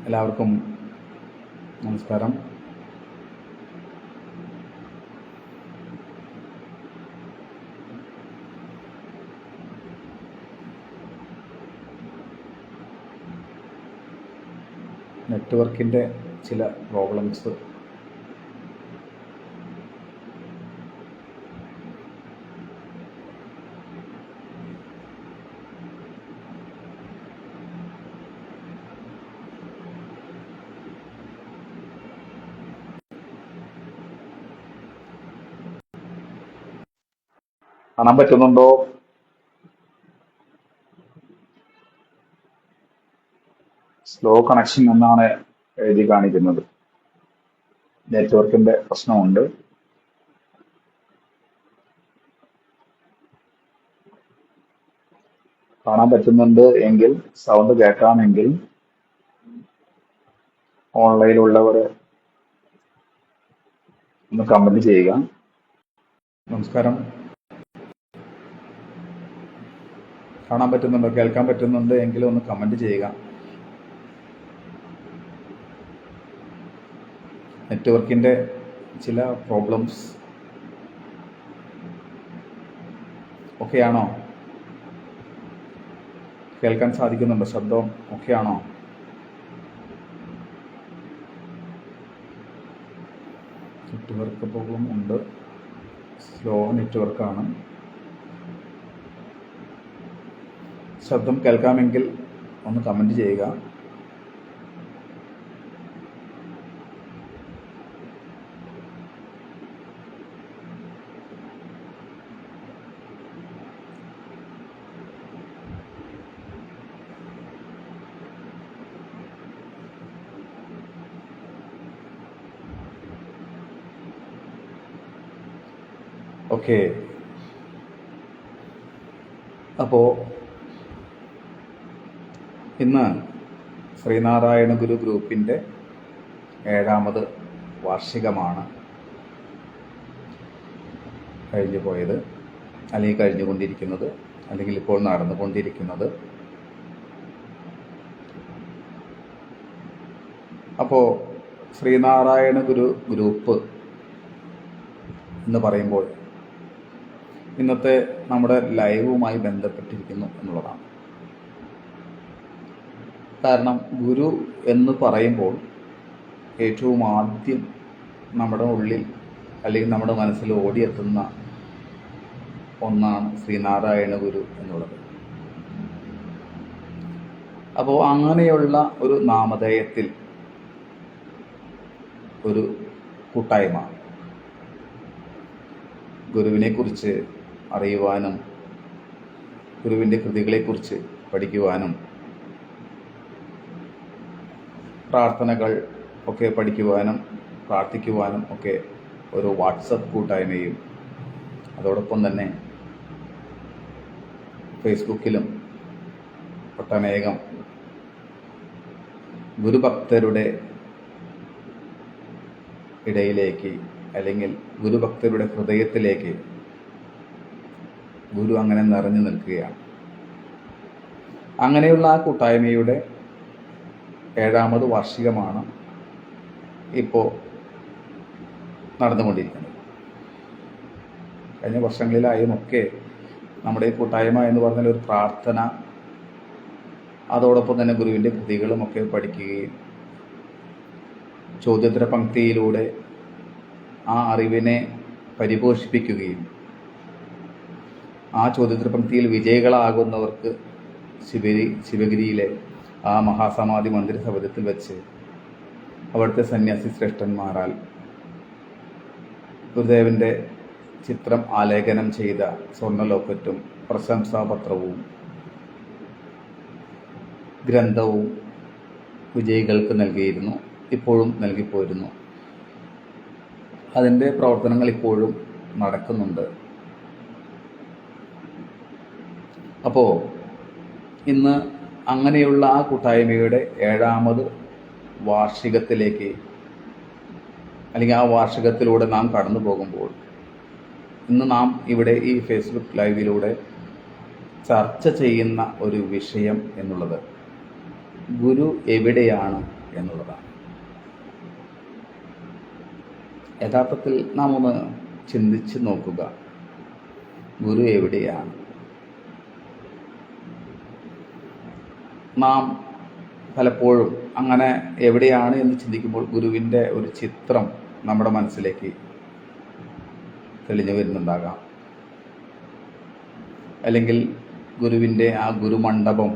എല്ലാവർക്കും നമസ്കാരം. നെറ്റ്വർക്കിൻ്റെ ചില പ്രോബ്ലംസ് കാണാൻ പറ്റുന്നുണ്ടോ? സ്ലോ കണക്ഷൻ എന്നാണ് എഴുതി കാണിക്കുന്നത്. നെറ്റ്വർക്കിന്റെ പ്രശ്നമുണ്ട്. കാണാൻ പറ്റുന്നുണ്ട് എങ്കിൽ, സൗണ്ട് കേൾക്കാമെങ്കിൽ ഓൺലൈനിലുള്ളവർ ഒന്ന് കമന്റ് ചെയ്യുക. നമസ്കാരം. കാണാൻ പറ്റുന്നുണ്ടോ, കേൾക്കാൻ പറ്റുന്നുണ്ട് എങ്കിൽ ഒന്ന് കമന്റ് ചെയ്യുക. നെറ്റ്വർക്കിന്റെ ചില പ്രോബ്ലംസ് ഒക്കെയാണോ? കേൾക്കാൻ സാധിക്കുന്നുണ്ടോ? ശബ്ദം ഒക്കെയാണോ? നെറ്റ്വർക്ക് പ്രോബ്ലം ഉണ്ട്. സ്ലോ നെറ്റ്വർക്കാണ്. ശബ്ദം കേൾക്കാമെങ്കിൽ ഒന്ന് കമന്റ് ചെയ്യുക. ഓക്കെ. അപ്പോൾ ഇന്ന് ശ്രീനാരായണ ഗുരു ഗ്രൂപ്പിൻ്റെ 7ാമത് വാർഷികമാണ് കഴിഞ്ഞു പോയത്, അല്ലെങ്കിൽ കഴിഞ്ഞുകൊണ്ടിരിക്കുന്നത്, അല്ലെങ്കിൽ ഇപ്പോൾ നടന്നുകൊണ്ടിരിക്കുന്നത്. അപ്പോൾ ശ്രീനാരായണ ഗുരു ഗ്രൂപ്പ് എന്ന് പറയുമ്പോൾ ഇന്നത്തെ നമ്മുടെ ലൈവുമായി ബന്ധപ്പെട്ടിരിക്കുന്നു എന്നുള്ളതാണ്. കാരണം ഗുരു എന്ന് പറയുമ്പോൾ ഏറ്റവും ആദ്യം നമ്മുടെ ഉള്ളിൽ അല്ലെങ്കിൽ നമ്മുടെ മനസ്സിൽ ഓടിയെത്തുന്ന ഒന്നാണ് ശ്രീനാരായണ ഗുരു എന്നുള്ളത്. അപ്പോൾ അങ്ങനെയുള്ള ഒരു നാമധേയത്തിൽ ഒരു കൂട്ടായ്മ ഗുരുവിനെ കുറിച്ച് അറിയുവാനും ഗുരുവിൻ്റെ കൃതികളെക്കുറിച്ച് പഠിക്കുവാനും പ്രാർത്ഥനകൾ ഒക്കെ പഠിക്കുവാനും പ്രാർത്ഥിക്കുവാനും ഒക്കെ ഒരു വാട്സപ്പ് കൂട്ടായ്മയും, അതോടൊപ്പം തന്നെ ഫേസ്ബുക്കിലും ഒട്ടനേകം ഗുരുഭക്തരുടെ ഇടയിലേക്ക് അല്ലെങ്കിൽ ഗുരുഭക്തരുടെ ഹൃദയത്തിലേക്ക് ഗുരു അങ്ങനെ നിറഞ്ഞു നിൽക്കുകയാണ്. അങ്ങനെയുള്ള ആ കൂട്ടായ്മയുടെ 7ാമത് വാർഷികമാണ് ഇപ്പോൾ നടന്നുകൊണ്ടിരിക്കുന്നത്. കഴിഞ്ഞ വർഷങ്ങളിലായും ഒക്കെ നമ്മുടെ ഈ കൂട്ടായ്മ എന്ന് പറഞ്ഞാൽ ഒരു പ്രാർത്ഥന, അതോടൊപ്പം തന്നെ ഗുരുവിൻ്റെ കൃതികളും ഒക്കെ പഠിക്കുകയും ചോദ്യോത്തര പങ്ക്തിയിലൂടെ ആ അറിവിനെ പരിപോഷിപ്പിക്കുകയും ആ ചോദ്യോത്തര പങ്ക്തിയിൽ വിജയികളാകുന്നവർക്ക് ശിവഗിരിയിലെ ആ മഹാസമാധി മന്ദിര സൗധത്തിൽ വെച്ച് അവിടുത്തെ സന്യാസി ശ്രേഷ്ഠന്മാരാൽ ഗുരുദേവൻ്റെ ചിത്രം ആലേഖനം ചെയ്ത സ്വർണ്ണലോക്കറ്റും പ്രശംസാപത്രവും ഗ്രന്ഥവും വിജയികൾക്ക് നൽകിയിരുന്നു. ഇപ്പോഴും നൽകിപ്പോയിരുന്നു. അതിൻ്റെ പ്രവർത്തനങ്ങൾ ഇപ്പോഴും നടക്കുന്നുണ്ട്. അപ്പോൾ ഇന്ന് അങ്ങനെയുള്ള ആ കൂട്ടായ്മയുടെ 7ാമത് വാർഷികത്തിലേക്ക്, അല്ലെങ്കിൽ ആ വാർഷികത്തിലൂടെ നാം കടന്നു പോകുമ്പോൾ ഇന്ന് നാം ഇവിടെ ഈ ഫേസ്ബുക്ക് ലൈവിലൂടെ ചർച്ച ചെയ്യുന്ന ഒരു വിഷയം എന്നുള്ളത് ഗുരു എവിടെയാണ് എന്നുള്ളതാണ്. യഥാർത്ഥത്തിൽ നാം ഒന്ന് ചിന്തിച്ച് നോക്കുക, ഗുരു എവിടെയാണ്? നാം പലപ്പോഴും അങ്ങനെ എവിടെയാണ് എന്ന് ചിന്തിക്കുമ്പോൾ ഗുരുവിൻ്റെ ഒരു ചിത്രം നമ്മുടെ മനസ്സിലേക്ക് തെളിഞ്ഞു വരുന്നുണ്ടാകാം. അല്ലെങ്കിൽ ഗുരുവിൻ്റെ ആ ഗുരുമണ്ഡപം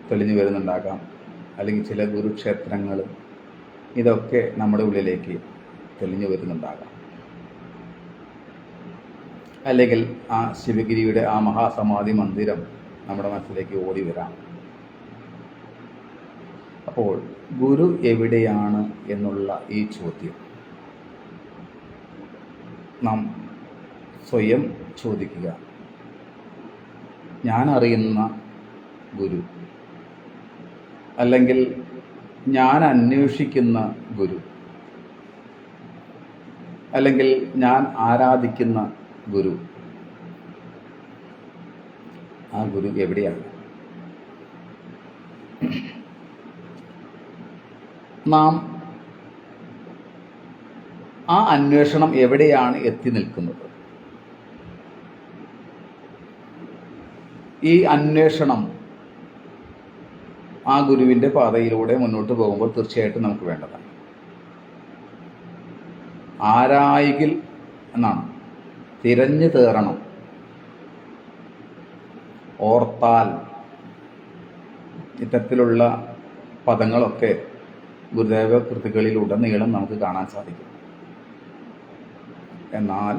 തെളിഞ്ഞു വരുന്നുണ്ടാകാം. അല്ലെങ്കിൽ ചില ഗുരുക്ഷേത്രങ്ങൾ, ഇതൊക്കെ നമ്മുടെ ഉള്ളിലേക്ക് തെളിഞ്ഞു വരുന്നുണ്ടാകാം. അല്ലെങ്കിൽ ആ ശിവഗിരിയുടെ ആ മഹാസമാധി മന്ദിരം നമ്മുടെ മനസ്സിലേക്ക് ഓടി വരാം. അപ്പോൾ ഗുരു എവിടെയാണ് എന്നുള്ള ഈ ചോദ്യം നാം സ്വയം ചോദിക്കുക. ഞാൻ അറിയുന്ന ഗുരു, അല്ലെങ്കിൽ ഞാൻ അന്വേഷിക്കുന്ന ഗുരു, അല്ലെങ്കിൽ ഞാൻ ആരാധിക്കുന്ന ഗുരു, ആ ഗുരു എവിടെയാണ്? നാം ആ അന്വേഷണം എവിടെയാണ് എത്തി നിൽക്കുന്നത്? ഈ അന്വേഷണം ആ ഗുരുവിൻ്റെ പാതയിലൂടെ മുന്നോട്ട് പോകുമ്പോൾ തീർച്ചയായിട്ടും നമുക്ക് വേണ്ടതാണ്. ആരായികിൽ എന്നാണ്, തിരഞ്ഞു തേറണം, ഓർത്താൽ, ഇത്തരത്തിലുള്ള പദങ്ങളൊക്കെ ഗുരുദേവ കൃതികളിലുടനീളം നമുക്ക് കാണാൻ സാധിക്കും. എന്നാൽ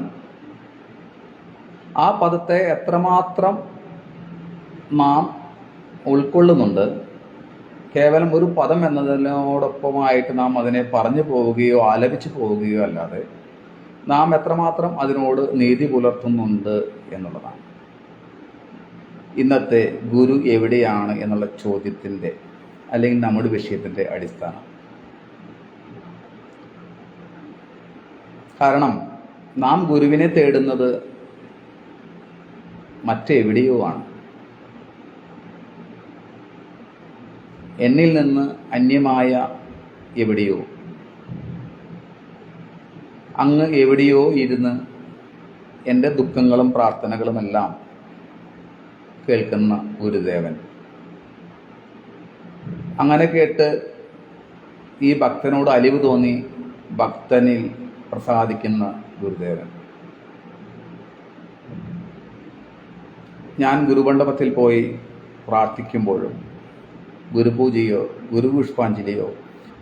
ആ പദത്തെ എത്രമാത്രം നാം ഉൾക്കൊള്ളുന്നുണ്ട്, കേവലം ഒരു പദം എന്നതിനോടൊപ്പമായിട്ട് നാം അതിനെ പറഞ്ഞു പോവുകയോ ആലപിച്ചു പോവുകയോ അല്ലാതെ നാം എത്രമാത്രം അതിനോട് നീതി പുലർത്തുന്നുണ്ട് എന്നുള്ളതാണ് ഇന്നത്തെ ഗുരു എവിടെയാണ് എന്നുള്ള ചോദ്യത്തിൻ്റെ, അല്ലെങ്കിൽ നമ്മുടെ വിഷയത്തിൻ്റെ അടിസ്ഥാനം. കാരണം നാം ഗുരുവിനെ തേടുന്നത് മറ്റെവിടെയോ ആണ്. എന്നിൽ നിന്ന് അന്യമായ എവിടെയോ, അങ്ങ് എവിടെയോ ഇരുന്ന് എൻ്റെ ദുഃഖങ്ങളും പ്രാർത്ഥനകളുമെല്ലാം കേൾക്കുന്ന ഗുരുദേവൻ. അങ്ങനെ കേട്ട് ഈ ഭക്തനോട് അലിവ് തോന്നി ഭക്തനിൽ പ്രസാദിക്കുന്ന ഗുരുദേവൻ. ഞാൻ ഗുരുമണ്ഡപത്തിൽ പോയി പ്രാർത്ഥിക്കുമ്പോഴും ഗുരുപൂജയോ ഗുരുപുഷ്പാഞ്ജലിയോ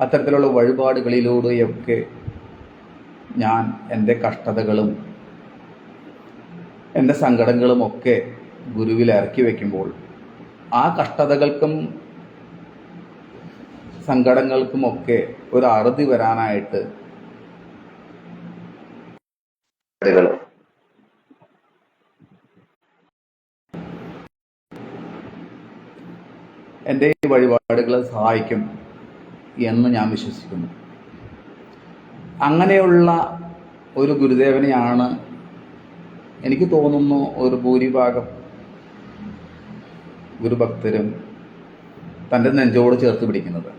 അത്തരത്തിലുള്ള വഴിപാടുകളിലൂടെയൊക്കെ ഞാൻ എൻ്റെ കഷ്ടതകളും എൻ്റെ സങ്കടങ്ങളുമൊക്കെ ഗുരുവിൽ ഇറക്കി വയ്ക്കുമ്പോൾ ആ കഷ്ടതകൾക്കും സങ്കടങ്ങൾക്കുമൊക്കെ ഒരു അറുതി വരാനായിട്ട് എൻ്റെ ഈ വഴിപാടുകളെ സഹായിക്കും എന്ന് ഞാൻ വിശ്വസിക്കുന്നു. അങ്ങനെയുള്ള ഒരു ഗുരുദേവനെയാണ് എനിക്ക് തോന്നുന്നു ഒരു ഭൂരിഭാഗം ഗുരുഭക്തരും തൻ്റെ നെഞ്ചോട് ചേർത്ത് പിടിക്കുന്നത്.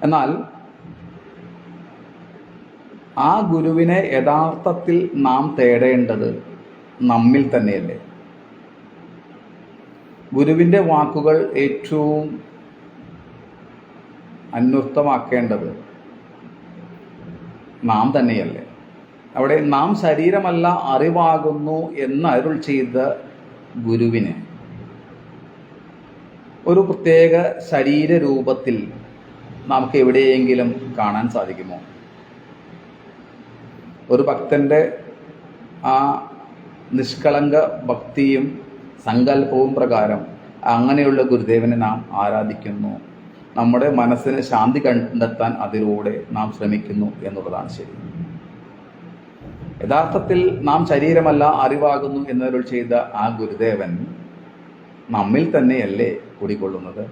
എന്നാൽ ആ ഗുരുവിനെ യഥാർത്ഥത്തിൽ നാം തേടേണ്ടത് നമ്മിൽ തന്നെയല്ലേ? ഗുരുവിൻ്റെ വാക്കുകൾ ഏറ്റവും അന്വർത്ഥമാക്കേണ്ടത് നാം തന്നെയല്ലേ? അവിടെ നാം ശരീരമല്ല അറിവാകുന്നു എന്ന് അരുൾ ചെയ്ത ഗുരുവിനെ ഒരു പ്രത്യേക ശരീരരൂപത്തിൽ നമുക്ക് എവിടെയെങ്കിലും കാണാൻ സാധിക്കുമോ? ഒരു ഭക്തൻ്റെ ആ നിഷ്കളങ്ക ഭക്തിയും സങ്കല്പവും പ്രകാരം അങ്ങനെയുള്ള ഗുരുദേവനെ നാം ആരാധിക്കുന്നു. നമ്മുടെ മനസ്സിന് ശാന്തി കണ്ടെത്താൻ അതിലൂടെ നാം ശ്രമിക്കുന്നു എന്നുള്ളതാണ് ശരി. യഥാർത്ഥത്തിൽ നാം ശരീരമല്ല അറിവാകുന്നു എന്നരുൾ ചെയ്ത ആ ഗുരുദേവൻ നമ്മിൽ തന്നെയല്ലേ കുടികൊള്ളുന്നത്?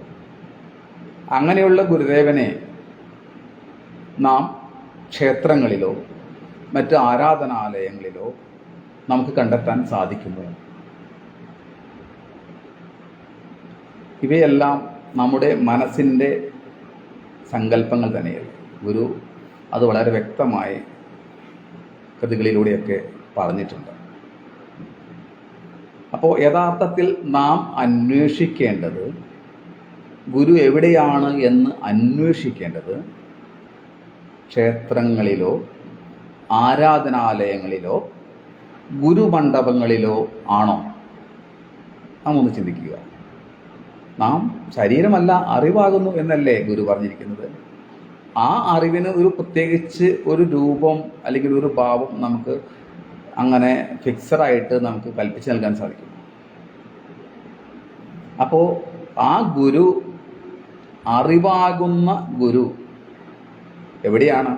അങ്ങനെയുള്ള ഗുരുദേവനെ നാം ക്ഷേത്രങ്ങളിലോ മറ്റ് ആരാധനാലയങ്ങളിലോ നമുക്ക് കണ്ടെത്താൻ സാധിക്കുന്നു. ഇവയെല്ലാം നമ്മുടെ മനസ്സിൻ്റെ സങ്കല്പങ്ങൾ തന്നെയല്ലേ. ഗുരു അത് വളരെ വ്യക്തമായി കൃതികളിലൂടെയൊക്കെ പറഞ്ഞിട്ടുണ്ട്. അപ്പോൾ യഥാർത്ഥത്തിൽ നാം അന്വേഷിക്കേണ്ടത്, ഗുരു എവിടെയാണ് എന്ന് അന്വേഷിക്കേണ്ടത് ക്ഷേത്രങ്ങളിലോ ആരാധനാലയങ്ങളിലോ ഗുരുമണ്ഡപങ്ങളിലോ ആണോ? നാം ഒന്ന് ചിന്തിക്കുക. നാം ശരീരമല്ല അറിവാകുന്നു എന്നല്ലേ ഗുരു പറഞ്ഞിരിക്കുന്നത്. ആ അറിവിന് ഒരു പ്രത്യേകിച്ച് ഒരു രൂപം അല്ലെങ്കിൽ ഒരു ഭാവം നമുക്ക് അങ്ങനെ ഫിക്സഡായിട്ട് നമുക്ക് കൽപ്പിച്ച് നൽകാൻ സാധിക്കും. അപ്പോൾ ആ ഗുരു, അറിവാകുന്ന ഗുരു എവിടെയാണ്?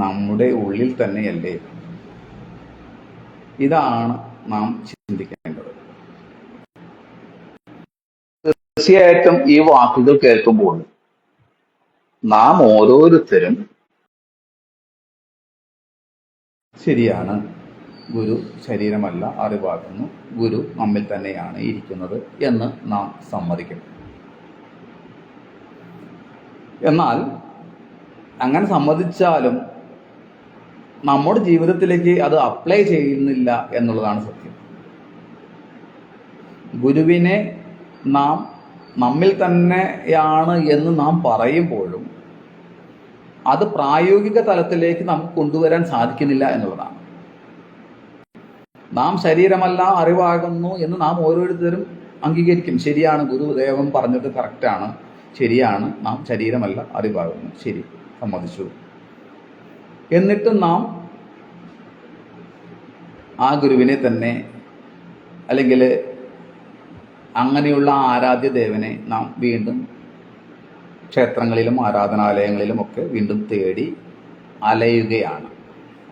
നമ്മുടെ ഉള്ളിൽ തന്നെയല്ലേ? ഇതാണ് നാം ചിന്തിക്കേണ്ടത്. തീർച്ചയായിട്ടും ഈ വാക്കുകൾ കേൾക്കുമ്പോൾ നാം ഓരോരുത്തരും ശരിയാണ്, ഗുരു ശരീരമല്ല അറിവാകുന്നു, ഗുരു നമ്മിൽ തന്നെയാണ് ഇരിക്കുന്നത് എന്ന് നാം സമ്മതിക്കും. എന്നാൽ അങ്ങനെ സമ്മതിച്ചാലും നമ്മുടെ ജീവിതത്തിലേക്ക് അത് അപ്ലൈ ചെയ്യുന്നില്ല എന്നുള്ളതാണ് സത്യം. ഗുരുവിനെ നാം നമ്മിൽ തന്നെയാണ് എന്ന് നാം പറയുമ്പോഴും അത് പ്രായോഗിക തലത്തിലേക്ക് നമുക്ക് കൊണ്ടുവരാൻ സാധിക്കുന്നില്ല എന്നുള്ളതാണ്. നാം ശരീരമല്ല അറിവാകുന്നു എന്ന് നാം ഓരോരുത്തരും അംഗീകരിക്കും. ശരിയാണ്, ഗുരുദേവൻ പറഞ്ഞത് കറക്റ്റാണ്, ശരിയാണ്, നാം ശരീരമല്ല അറിവാകുന്നു, ശരി, സമ്മതിച്ചു. എന്നിട്ടും നാം ആ ഗുരുവിനെ തന്നെ അല്ലെങ്കിൽ അങ്ങനെയുള്ള ആരാധ്യ ദേവനെ നാം വീണ്ടും ക്ഷേത്രങ്ങളിലും ആരാധനാലയങ്ങളിലും ഒക്കെ വീണ്ടും തേടി അലയുകയാണ്.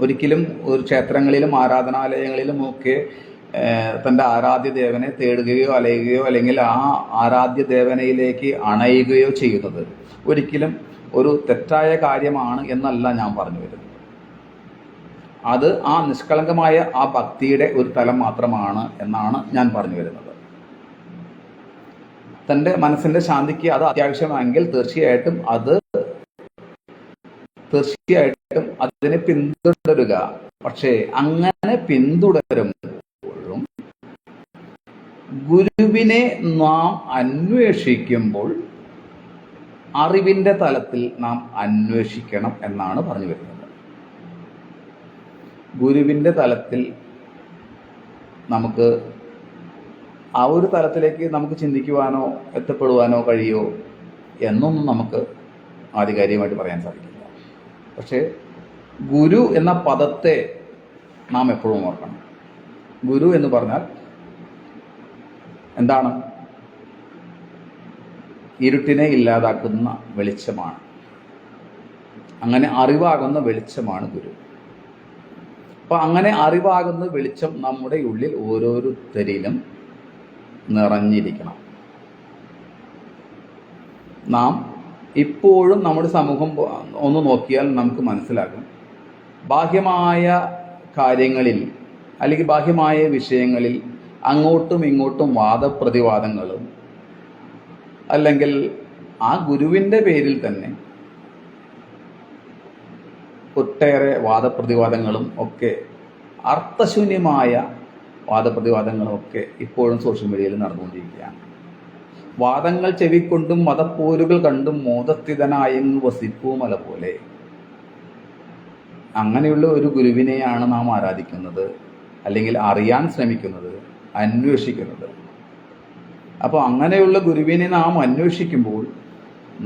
ഒരിക്കലും ഒരു ക്ഷേത്രങ്ങളിലും ആരാധനാലയങ്ങളിലും ഒക്കെ തൻ്റെ ആരാധ്യ ദേവനെ തേടുകയോ അലയുകയോ അല്ലെങ്കിൽ ആ ആരാധ്യ ദേവനയിലേക്ക് അണയുകയോ ചെയ്യുന്നത് ഒരിക്കലും ഒരു തെറ്റായ കാര്യമാണ് എന്നല്ല ഞാൻ പറഞ്ഞു വരുന്നത്. അത് ആ നിഷ്കളങ്കമായ ആ ഭക്തിയുടെ ഒരു തലം മാത്രമാണ് എന്നാണ് ഞാൻ പറഞ്ഞു വരുന്നത്. തൻ്റെ മനസ്സിൻ്റെ ശാന്തിക്ക് അത് അത്യാവശ്യമെങ്കിൽ തീർച്ചയായിട്ടും അതിനെ പിന്തുടരുക. പക്ഷേ അങ്ങനെ പിന്തുടരുമ്പോഴും ഗുരുവിനെ നാം അന്വേഷിക്കുമ്പോൾ അറിവിൻ്റെ തലത്തിൽ നാം അന്വേഷിക്കണം എന്നാണ് പറഞ്ഞു വരുന്നത്. ഗുരുവിൻ്റെ തലത്തിൽ നമുക്ക് ആ ഒരു തലത്തിലേക്ക് നമുക്ക് ചിന്തിക്കുവാനോ എത്തപ്പെടുവാനോ കഴിയോ എന്നൊന്നും നമുക്ക് ആധികാരികമായിട്ട് പറയാൻ സാധിക്കില്ല. പക്ഷേ ഗുരു എന്ന പദത്തെ നാം എപ്പോഴും ഓർക്കണം. ഗുരു എന്ന് പറഞ്ഞാൽ എന്താണ്? ഇരുട്ടിനെ ഇല്ലാതാക്കുന്ന വെളിച്ചമാണ്. അങ്ങനെ അറിവാകുന്ന വെളിച്ചമാണ് ഗുരു. അപ്പം അങ്ങനെ അറിവാകുന്ന വെളിച്ചം നമ്മുടെ ഉള്ളിൽ ഓരോരുത്തരിലും നിറഞ്ഞിരിക്കണം. നാം ഇപ്പോഴും നമ്മുടെ സമൂഹം ഒന്ന് നോക്കിയാൽ നമുക്ക് മനസ്സിലാകും, ബാഹ്യമായ കാര്യങ്ങളിൽ അല്ലെങ്കിൽ ബാഹ്യമായ വിഷയങ്ങളിൽ അങ്ങോട്ടും ഇങ്ങോട്ടും വാദപ്രതിവാദങ്ങളും അല്ലെങ്കിൽ ആ ഗുരുവിൻ്റെ പേരിൽ തന്നെ ഒട്ടേറെ വാദപ്രതിവാദങ്ങളും ഒക്കെ അർത്ഥശൂന്യമായ വാദപ്രതിവാദങ്ങളും ഒക്കെ ഇപ്പോഴും സോഷ്യൽ മീഡിയയിൽ നടന്നുകൊണ്ടിരിക്കുകയാണ്. വാദങ്ങൾ ചെവിക്കൊണ്ടും മതപ്പോരുകൾ കണ്ടും മോദസ്ഥിതനായെന്ന് വസിപ്പൂമല പോലെ. അങ്ങനെയുള്ള ഒരു ഗുരുവിനെയാണ് നാം ആരാധിക്കുന്നത്, അല്ലെങ്കിൽ അറിയാൻ ശ്രമിക്കുന്നത്, അന്വേഷിക്കുന്നത്. അപ്പോൾ അങ്ങനെയുള്ള ഗുരുവിനെ നാം അന്വേഷിക്കുമ്പോൾ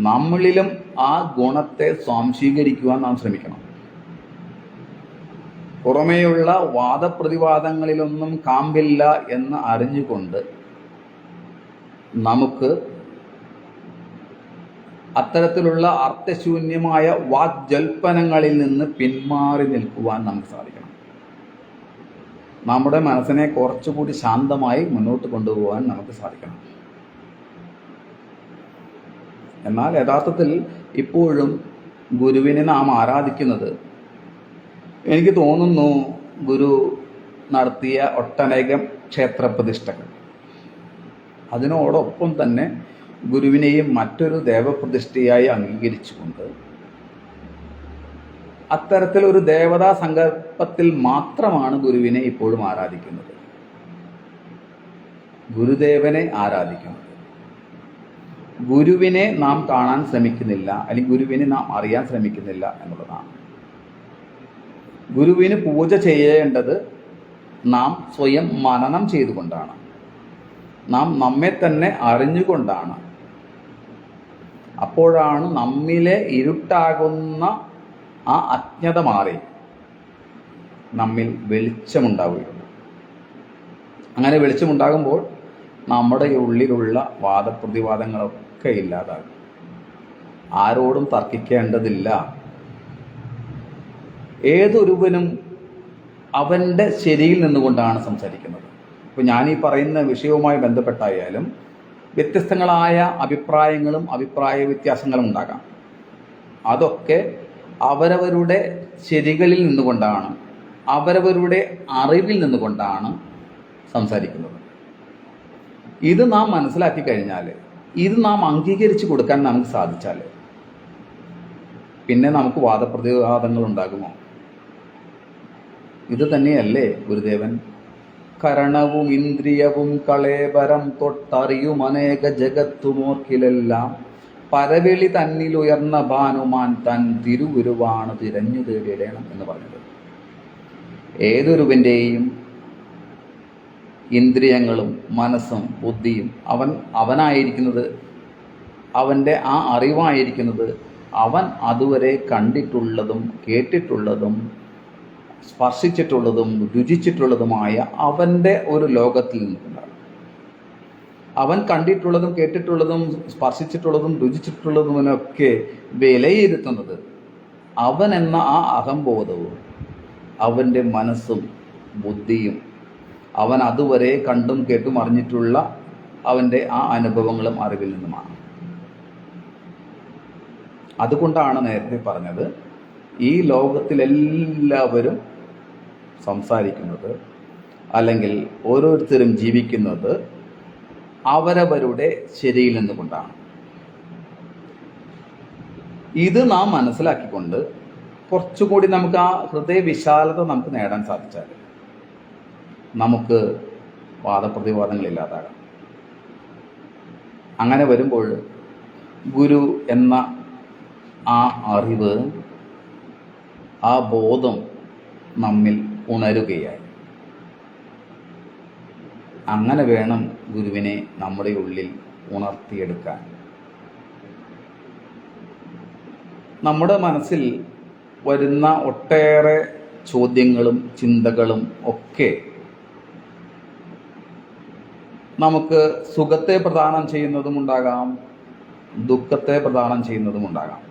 നമ്മളിലും ആ ഗുണത്തെ സ്വാംശീകരിക്കുവാൻ നാം ശ്രമിക്കണം. പുറമേയുള്ള വാദപ്രതിവാദങ്ങളിലൊന്നും കാമ്പില്ല എന്ന് അറിഞ്ഞുകൊണ്ട് നമുക്ക് അത്തരത്തിലുള്ള അർത്ഥശൂന്യമായ വാഗ്ജൽപ്പനങ്ങളിൽ നിന്ന് പിന്മാറി നിൽക്കുവാൻ നമുക്ക് സാധിക്കണം. നമ്മുടെ മനസ്സിനെ കുറച്ചുകൂടി ശാന്തമായി മുന്നോട്ട് കൊണ്ടുപോകാൻ നമുക്ക് സാധിക്കണം. എന്നാൽ യഥാർത്ഥത്തിൽ ഇപ്പോഴും ഗുരുവിനെ നാം ആരാധിക്കുന്നത്, എനിക്ക് തോന്നുന്നു, ഗുരു നടത്തിയ ഒട്ടനേകം ക്ഷേത്രപ്രതിഷ്ഠകൾ, അതിനോടൊപ്പം തന്നെ ഗുരുവിനെയും മറ്റൊരു ദേവപ്രതിഷ്ഠയായി അംഗീകരിച്ചുകൊണ്ട് അത്തരത്തിലൊരു ദേവതാ സങ്കല്പത്തിൽ മാത്രമാണ് ഗുരുവിനെ ഇപ്പോഴും ആരാധിക്കുന്നത്, ഗുരുദേവനെ ആരാധിക്കുന്നത്. ഗുരുവിനെ നാം കാണാൻ ശ്രമിക്കുന്നില്ല, അല്ലെങ്കിൽ ഗുരുവിനെ നാം അറിയാൻ ശ്രമിക്കുന്നില്ല എന്നുള്ളതാണ്. ഗുരുവിന് പൂജ ചെയ്യേണ്ടത് നാം സ്വയം മനനം ചെയ്തുകൊണ്ടാണ്, നാം നമ്മെ തന്നെ അറിഞ്ഞുകൊണ്ടാണ്. അപ്പോഴാണ് നമ്മിലെ ഇരുട്ടാകുന്ന ആ അജ്ഞത മാറി നമ്മിൽ വെളിച്ചമുണ്ടാവുകയുള്ളൂ. അങ്ങനെ വെളിച്ചമുണ്ടാകുമ്പോൾ നമ്മുടെ ഉള്ളിലുള്ള വാദപ്രതിവാദങ്ങളൊക്കെ ഇല്ലാതാകും. ആരോടും തർക്കിക്കേണ്ടതില്ല. ഏതൊരുവനും അവൻ്റെ ശരിയിൽ നിന്നുകൊണ്ടാണ് സംസാരിക്കുന്നത്. ഇപ്പോൾ ഞാനീ പറയുന്ന വിഷയവുമായി ബന്ധപ്പെട്ടായാലും വ്യത്യസ്തങ്ങളായ അഭിപ്രായങ്ങളും അഭിപ്രായ വ്യത്യാസങ്ങളും ഉണ്ടാകാം. അതൊക്കെ അവരവരുടെ ശരികളിൽ നിന്നുകൊണ്ടാണ്, അവരവരുടെ അറിവിൽ നിന്നുകൊണ്ടാണ് സംസാരിക്കുന്നത്. ഇത് നാം മനസ്സിലാക്കി കഴിഞ്ഞാൽ, ഇത് നാം അംഗീകരിച്ചു കൊടുക്കാൻ നമുക്ക് സാധിച്ചാൽ പിന്നെ നമുക്ക് വാദപ്രതിവാദങ്ങൾ ഉണ്ടാകുമോ? ഇത് തന്നെയല്ലേ ഗുരുദേവൻ കരണവും ഇന്ദ്രിയവും കളേബരം തൊട്ടറിയും അനേക ജഗത്തുമോർക്കിലെല്ലാം പരവെളി തന്നിലുയർന്ന ഭാനുമാൻ തൻ തിരുഗുരുവാണ് തിരഞ്ഞു തേടിയിടണം എന്ന് പറഞ്ഞത്. ഏതൊരുവൻ്റെയും ഇന്ദ്രിയങ്ങളും മനസ്സും ബുദ്ധിയും അവനായിരിക്കുന്നത്, അവൻ്റെ ആ അറിവായിരിക്കുന്നത് അവൻ അതുവരെ കണ്ടിട്ടുള്ളതും കേട്ടിട്ടുള്ളതും സ്പർശിച്ചിട്ടുള്ളതും രുചിച്ചിട്ടുള്ളതുമായ അവൻ്റെ ഒരു ലോകത്തിൽ നിന്നുകൊണ്ടാണ്. അവൻ കണ്ടിട്ടുള്ളതും കേട്ടിട്ടുള്ളതും സ്പർശിച്ചിട്ടുള്ളതും രുചിച്ചിട്ടുള്ളതുമൊക്കെ വിലയിരുത്തുന്നത് അവൻ എന്ന ആ അഹംബോധവും അവൻ്റെ മനസ്സും ബുദ്ധിയും അവൻ അതുവരെ കണ്ടും കേട്ടും അറിഞ്ഞിട്ടുള്ള അവൻ്റെ ആ അനുഭവങ്ങളും അറിവിൽ നിന്നുമാണ്. അതുകൊണ്ടാണ് നേരത്തെ പറഞ്ഞത്, ഈ ലോകത്തിലെല്ലാവരും സംസാരിക്കുന്നത് അല്ലെങ്കിൽ ഓരോരുത്തരും ജീവിക്കുന്നത് അവരവരുടെ ശരിയിൽ നിന്നുകൊണ്ടാണ്. ഇത് നാം മനസ്സിലാക്കിക്കൊണ്ട് കുറച്ചുകൂടി നമുക്ക് ആ ഹൃദയ വിശാലത നമുക്ക് നേടാൻ സാധിച്ചാൽ നമുക്ക് വാദപ്രതിവാദങ്ങളില്ലാതാകാം. അങ്ങനെ വരുമ്പോൾ ഗുരു എന്ന ആ അറിവ്, ആ ബോധം നമ്മിൽ ഉണരുകയായി. അങ്ങനെ വേണം ഗുരുവിനെ നമ്മുടെ ഉള്ളിൽ ഉണർത്തിയെടുക്കാൻ. നമ്മുടെ മനസ്സിൽ വരുന്ന ഒട്ടേറെ ചോദ്യങ്ങളും ചിന്തകളും ഒക്കെ നമുക്ക് സുഖത്തെ പ്രദാനം ചെയ്യുന്നതുമുണ്ടാകാം, ദുഃഖത്തെ പ്രദാനം ചെയ്യുന്നതുമുണ്ടാകാം.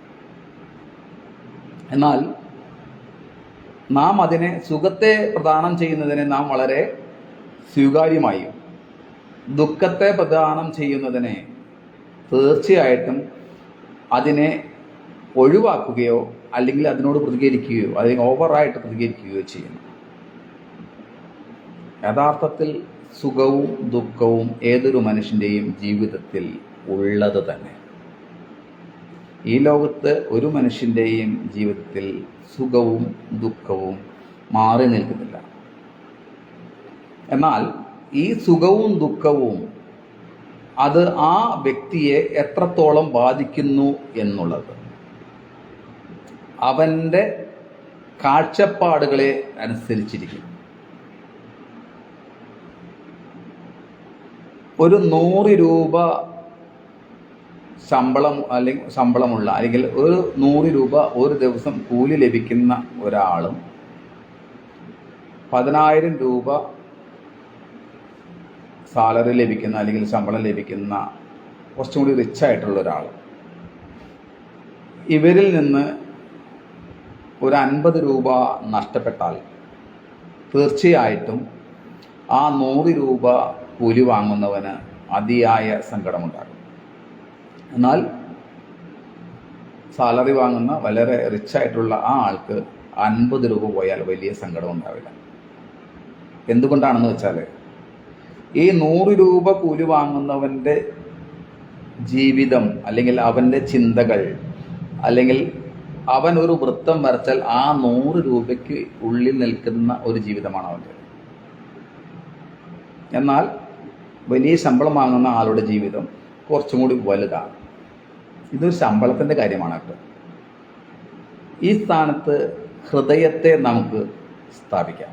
എന്നാൽ നാം അതിനെ, സുഖത്തെ പ്രദാനം ചെയ്യുന്നതിനെ നാം വളരെ സ്വീകാര്യമായും ദുഃഖത്തെ പ്രദാനം ചെയ്യുന്നതിനെ തീർച്ചയായിട്ടും അതിനെ ഒഴിവാക്കുകയോ അല്ലെങ്കിൽ അതിനോട് പ്രതികരിക്കുകയോ അല്ലെങ്കിൽ ഓവറായിട്ട് പ്രതികരിക്കുകയോ ചെയ്യുന്നു. യഥാർത്ഥത്തിൽ സുഖവും ദുഃഖവും ഏതൊരു മനുഷ്യൻ്റെയും ജീവിതത്തിൽ ഉള്ളത് തന്നെ. ഈ ലോകത്ത് ഒരു മനുഷ്യൻ്റെയും ജീവിതത്തിൽ സുഖവും ദുഃഖവും മാറി നിൽക്കുന്നില്ല. എന്നാൽ ഈ സുഖവും ദുഃഖവും അത് ആ വ്യക്തിയെ എത്രത്തോളം ബാധിക്കുന്നു എന്നുള്ളത് അവൻ്റെ കാഴ്ചപ്പാടുകളെ അനുസരിച്ചിരിക്കും. ഒരു 100 രൂപ ശമ്പളമുള്ള അല്ലെങ്കിൽ ഒരു 100 രൂപ ഒരു ദിവസം കൂലി ലഭിക്കുന്ന ഒരാളും 10,000 രൂപ സാലറി ലഭിക്കുന്ന അല്ലെങ്കിൽ ശമ്പളം ലഭിക്കുന്ന കുറച്ചും കൂടി റിച്ചായിട്ടുള്ള ഒരാൾ, ഇവരിൽ നിന്ന് ഒരു 50 രൂപ നഷ്ടപ്പെട്ടാൽ തീർച്ചയായിട്ടും ആ 100 രൂപ കൂലി വാങ്ങുന്നവന് അതിയായ സങ്കടമുണ്ടാകും. എന്നാൽ സാലറി വാങ്ങുന്ന വളരെ റിച്ചായിട്ടുള്ള ആ ആൾക്ക് 50 രൂപ പോയാൽ വലിയ സങ്കടം ഉണ്ടാവില്ല. എന്തുകൊണ്ടാണെന്ന് വെച്ചാൽ ഈ 100 രൂപ കൂലി വാങ്ങുന്നവൻ്റെ ജീവിതം, അല്ലെങ്കിൽ അവൻ്റെ ചിന്തകൾ, അല്ലെങ്കിൽ അവൻ ഒരു വൃത്തം വരച്ചാൽ ആ 100 രൂപയ്ക്ക് ഉള്ളിൽ നിൽക്കുന്ന ഒരു ജീവിതമാണ് അവൻ്റെ. എന്നാൽ വലിയ ശമ്പളം വാങ്ങുന്ന ആളുടെ ജീവിതം കുറച്ചും കൂടി വലുതാണ്. ഇതൊരു ശമ്പളത്തിൻ്റെ കാര്യമാണ് കേട്ടോ. ഈ സ്ഥാനത്ത് ഹൃദയത്തെ നമുക്ക് സ്ഥാപിക്കാം.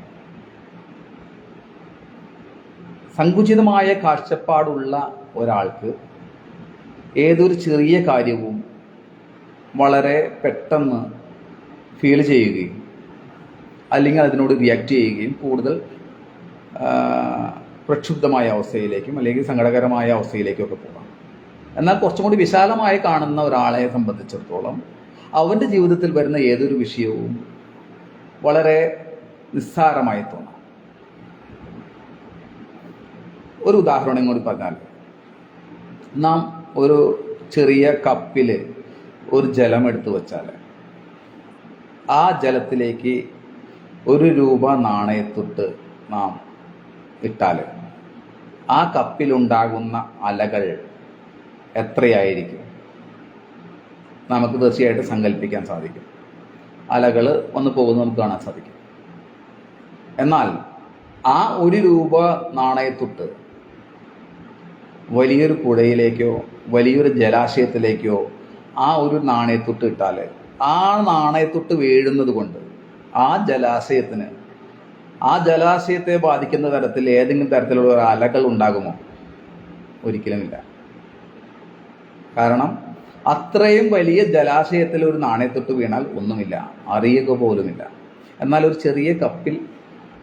സങ്കുചിതമായ കാഴ്ചപ്പാടുള്ള ഒരാൾക്ക് ഏതൊരു ചെറിയ കാര്യവും വളരെ പെട്ടെന്ന് ഫീൽ ചെയ്യുകയും അല്ലെങ്കിൽ അതിനോട് റിയാക്ട് ചെയ്യുകയും കൂടുതൽ പ്രക്ഷുബ്ധമായ അവസ്ഥയിലേക്കും അല്ലെങ്കിൽ സങ്കടകരമായ അവസ്ഥയിലേക്കും ഒക്കെ പോകാം. എന്നാൽ കുറച്ചും കൂടി വിശാലമായി കാണുന്ന ഒരാളെ സംബന്ധിച്ചിടത്തോളം അവൻ്റെ ജീവിതത്തിൽ വരുന്ന ഏതൊരു വിഷയവും വളരെ നിസ്സാരമായി തോന്നാം. ഒരു ഉദാഹരണം കൂടി പറഞ്ഞാൽ, നാം ഒരു ചെറിയ കപ്പിൽ ഒരു ജലം എടുത്തു വച്ചാൽ ആ ജലത്തിലേക്ക് 1 രൂപ നാണയത്തുട്ട് നാം ഇട്ടാൽ ആ കപ്പിലുണ്ടാകുന്ന അലകൾ എത്രയായിരിക്കും? നമുക്ക് തീർച്ചയായിട്ടും സങ്കല്പിക്കാൻ സാധിക്കും. അലകൾ വന്നു പോകുന്നത് നമുക്ക് കാണാൻ സാധിക്കും. എന്നാൽ ആ 1 രൂപ നാണയത്തുട്ട് വലിയൊരു പുഴയിലേക്കോ വലിയൊരു ജലാശയത്തിലേക്കോ ആ ഒരു നാണയത്തുട്ട് ഇട്ടാൽ ആ നാണയത്തുട്ട് വീഴുന്നത് കൊണ്ട് ആ ജലാശയത്തെ ബാധിക്കുന്ന തരത്തിൽ ഏതെങ്കിലും തരത്തിലുള്ള ഒരു അലകൾ ഉണ്ടാകുമോ? ഒരിക്കലുമില്ല. കാരണം അത്രയും വലിയ ജലാശയത്തിൽ ഒരു നാണയത്തുട്ട് വീണാൽ ഒന്നുമില്ല, അറിയുക പോലുമില്ല. എന്നാൽ ഒരു ചെറിയ കപ്പിൽ